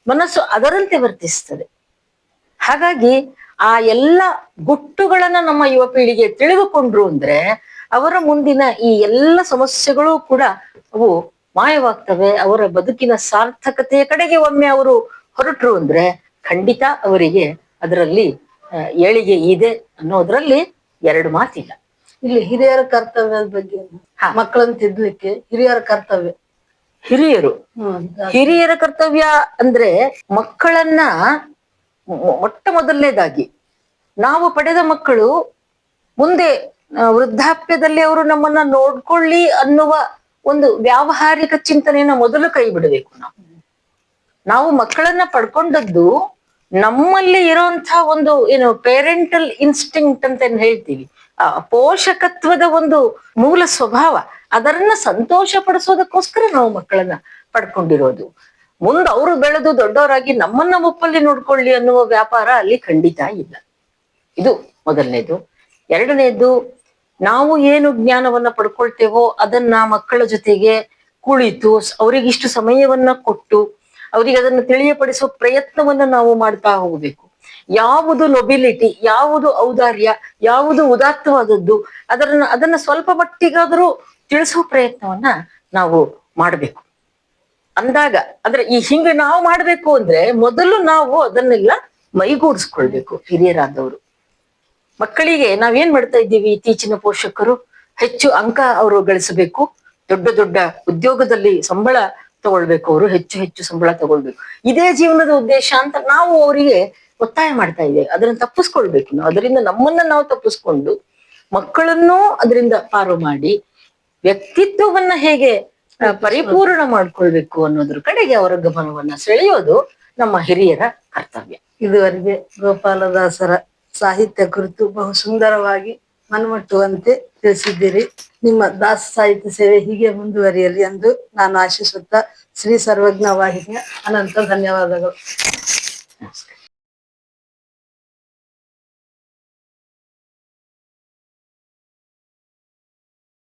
ಮನಸ್ಸು ಅದರಂತೆ ವರ್ತಿಸ್ತದೆ. ಹಾಗಾಗಿ ಆ ಎಲ್ಲ ಗುಟ್ಟುಗಳನ್ನ ನಮ್ಮ ಯುವ ಪೀಳಿಗೆ ತಿಳಿದುಕೊಂಡ್ರು ಅಂದ್ರೆ ಅವರ ಮುಂದಿನ ಈ ಎಲ್ಲ ಸಮಸ್ಯೆಗಳು ಕೂಡ ಅವು ಮಾಯವಾಗ್ತವೆ. ಅವರ ಬದುಕಿನ ಸಾರ್ಥಕತೆಯ ಕಡೆಗೆ ಒಮ್ಮೆ ಅವರು ಹೊರಟರು ಅಂದ್ರೆ ಖಂಡಿತ ಅವರಿಗೆ ಅದರಲ್ಲಿ ಏಳಿಗೆ ಇದೆ ಅನ್ನೋದ್ರಲ್ಲಿ ಎರಡು ಮಾತಿಲ್ಲ. ಇಲ್ಲಿ ಹಿರಿಯರ ಕರ್ತವ್ಯದ ಬಗ್ಗೆ, ಮಕ್ಕಳನ್ನ ತಿದ್ದಲಿಕ್ಕೆ ಹಿರಿಯರ ಕರ್ತವ್ಯ. ಹಿರಿಯರ ಕರ್ತವ್ಯ ಅಂದ್ರೆ ಮಕ್ಕಳನ್ನ ಮೊಟ್ಟ ಮೊದಲನೇದಾಗಿ ನಾವು ಪಡೆದ ಮಕ್ಕಳು ಮುಂದೆ ವೃದ್ಧಾಪ್ಯದಲ್ಲಿ ಅವರು ನಮ್ಮನ್ನ ನೋಡ್ಕೊಳ್ಳಿ ಅನ್ನುವ ಒಂದು ವ್ಯಾವಹಾರಿಕ ಚಿಂತನೆಯನ್ನ ಮೊದಲು ಕೈ ಬಿಡಬೇಕು. ನಾವು ಮಕ್ಕಳನ್ನ ಪಡ್ಕೊಂಡದ್ದು ನಮ್ಮಲ್ಲಿ ಇರೋಂತಹ ಒಂದು ಏನು ಪೇರೆಂಟಲ್ ಇನ್ಸ್ಟಿಂಕ್ಟ್ ಅಂತ ಏನ್ ಹೇಳ್ತೀವಿ, ಪೋಷಕತ್ವದ ಒಂದು ಮೂಲ ಸ್ವಭಾವ, ಅದರನ್ನ ಸಂತೋಷ ಪಡಿಸೋದಕ್ಕೋಸ್ಕರ ನಾವು ಮಕ್ಕಳನ್ನ ಪಡ್ಕೊಂಡಿರೋದು. ಮುಂದೆ ಅವರು ಬೆಳೆದು ದೊಡ್ಡವರಾಗಿ ನಮ್ಮನ್ನ ಮುಪ್ಪಲ್ಲಿ ನೋಡ್ಕೊಳ್ಳಿ ಅನ್ನುವ ವ್ಯಾಪಾರ ಅಲ್ಲಿ ಖಂಡಿತ ಇಲ್ಲ. ಇದು ಮೊದಲನೇದು. ಎರಡನೇದು, ನಾವು ಏನು ಜ್ಞಾನವನ್ನ ಪಡ್ಕೊಳ್ತೇವೋ ಅದನ್ನ ಮಕ್ಕಳ ಜೊತೆಗೆ ಕುಳಿತು ಅವರಿಗಿಷ್ಟು ಸಮಯವನ್ನ ಕೊಟ್ಟು ಅವರಿಗೆ ಅದನ್ನು ತಿಳಿಯಪಡಿಸುವ ಪ್ರಯತ್ನವನ್ನ ನಾವು ಮಾಡ್ತಾ ಹೋಗ್ಬೇಕು. ಯಾವುದು ನೊಬಿಲಿಟಿ, ಯಾವುದು ಔದಾರ್ಯ, ಯಾವುದು ಉದಾತ್ತವಾದದ್ದು ಅದನ್ನ ಸ್ವಲ್ಪ ಮಟ್ಟಿಗಾದರೂ ತಿಳಿಸುವ ಪ್ರಯತ್ನವನ್ನ ನಾವು ಮಾಡ್ಬೇಕು. ಅಂದಾಗ ಅಂದ್ರೆ ಹಿಂಗ ನಾವು ಮಾಡ್ಬೇಕು ಅಂದ್ರೆ ಮೊದಲು ನಾವು ಅದನ್ನೆಲ್ಲ ಮೈಗೂಡಿಸ್ಕೊಳ್ಬೇಕು. ಹಿರಿಯರಾದವರು ಮಕ್ಕಳಿಗೆ ನಾವೇನ್ ಮಾಡ್ತಾ ಇದ್ದೀವಿ, ಇತ್ತೀಚಿನ ಪೋಷಕರು ಹೆಚ್ಚು ಅಂಕ ಅವರು ಗಳಿಸಬೇಕು, ದೊಡ್ಡ ದೊಡ್ಡ ಉದ್ಯೋಗದಲ್ಲಿ ಸಂಬಳ ತಗೊಳ್ಬೇಕು, ಅವರು ಹೆಚ್ಚು ಹೆಚ್ಚು ಸಂಬಳ ತಗೊಳ್ಬೇಕು, ಇದೇ ಜೀವನದ ಉದ್ದೇಶ ಅಂತ ನಾವು ಅವರಿಗೆ ಒತ್ತಾಯ ಮಾಡ್ತಾ ಇದ್ದೇವೆ. ಅದನ್ನ ತಪ್ಪಿಸ್ಕೊಳ್ಬೇಕು ನಾವು. ಅದರಿಂದ ನಮ್ಮನ್ನ ನಾವು ತಪ್ಪಿಸ್ಕೊಂಡು ಮಕ್ಕಳನ್ನೂ ಅದರಿಂದ ಪಾರು ಮಾಡಿ ವ್ಯಕ್ತಿತ್ವವನ್ನ ಹೇಗೆ ಪರಿಪೂರ್ಣ ಮಾಡ್ಕೊಳ್ಬೇಕು ಅನ್ನೋದ್ರ ಕಡೆಗೆ ಅವರ ಗಮನವನ್ನ ಸೆಳೆಯೋದು ನಮ್ಮ ಹಿರಿಯರ ಕರ್ತವ್ಯ. ಇದುವರೆಗೆ ಗೋಪಾಲದಾಸರ ಸಾಹಿತ್ಯ ಕುರಿತು ಬಹು ಸುಂದರವಾಗಿ ಮನಮುಟ್ಟುವಂತೆ ತಿಳಿಸಿದ್ದೀರಿ. ನಿಮ್ಮ ದಾಸ ಸಾಹಿತ್ಯ ಸೇವೆ ಹೀಗೆ ಮುಂದುವರಿಯಲಿ ಎಂದು ನಾನು ಆಶಿಸುತ್ತಾ ಶ್ರೀ ಸರ್ವಜ್ಞ ವಾಹಿನಿಯ ಅನಂತ ಧನ್ಯವಾದಗಳು. ನಮಸ್ಕಾರ.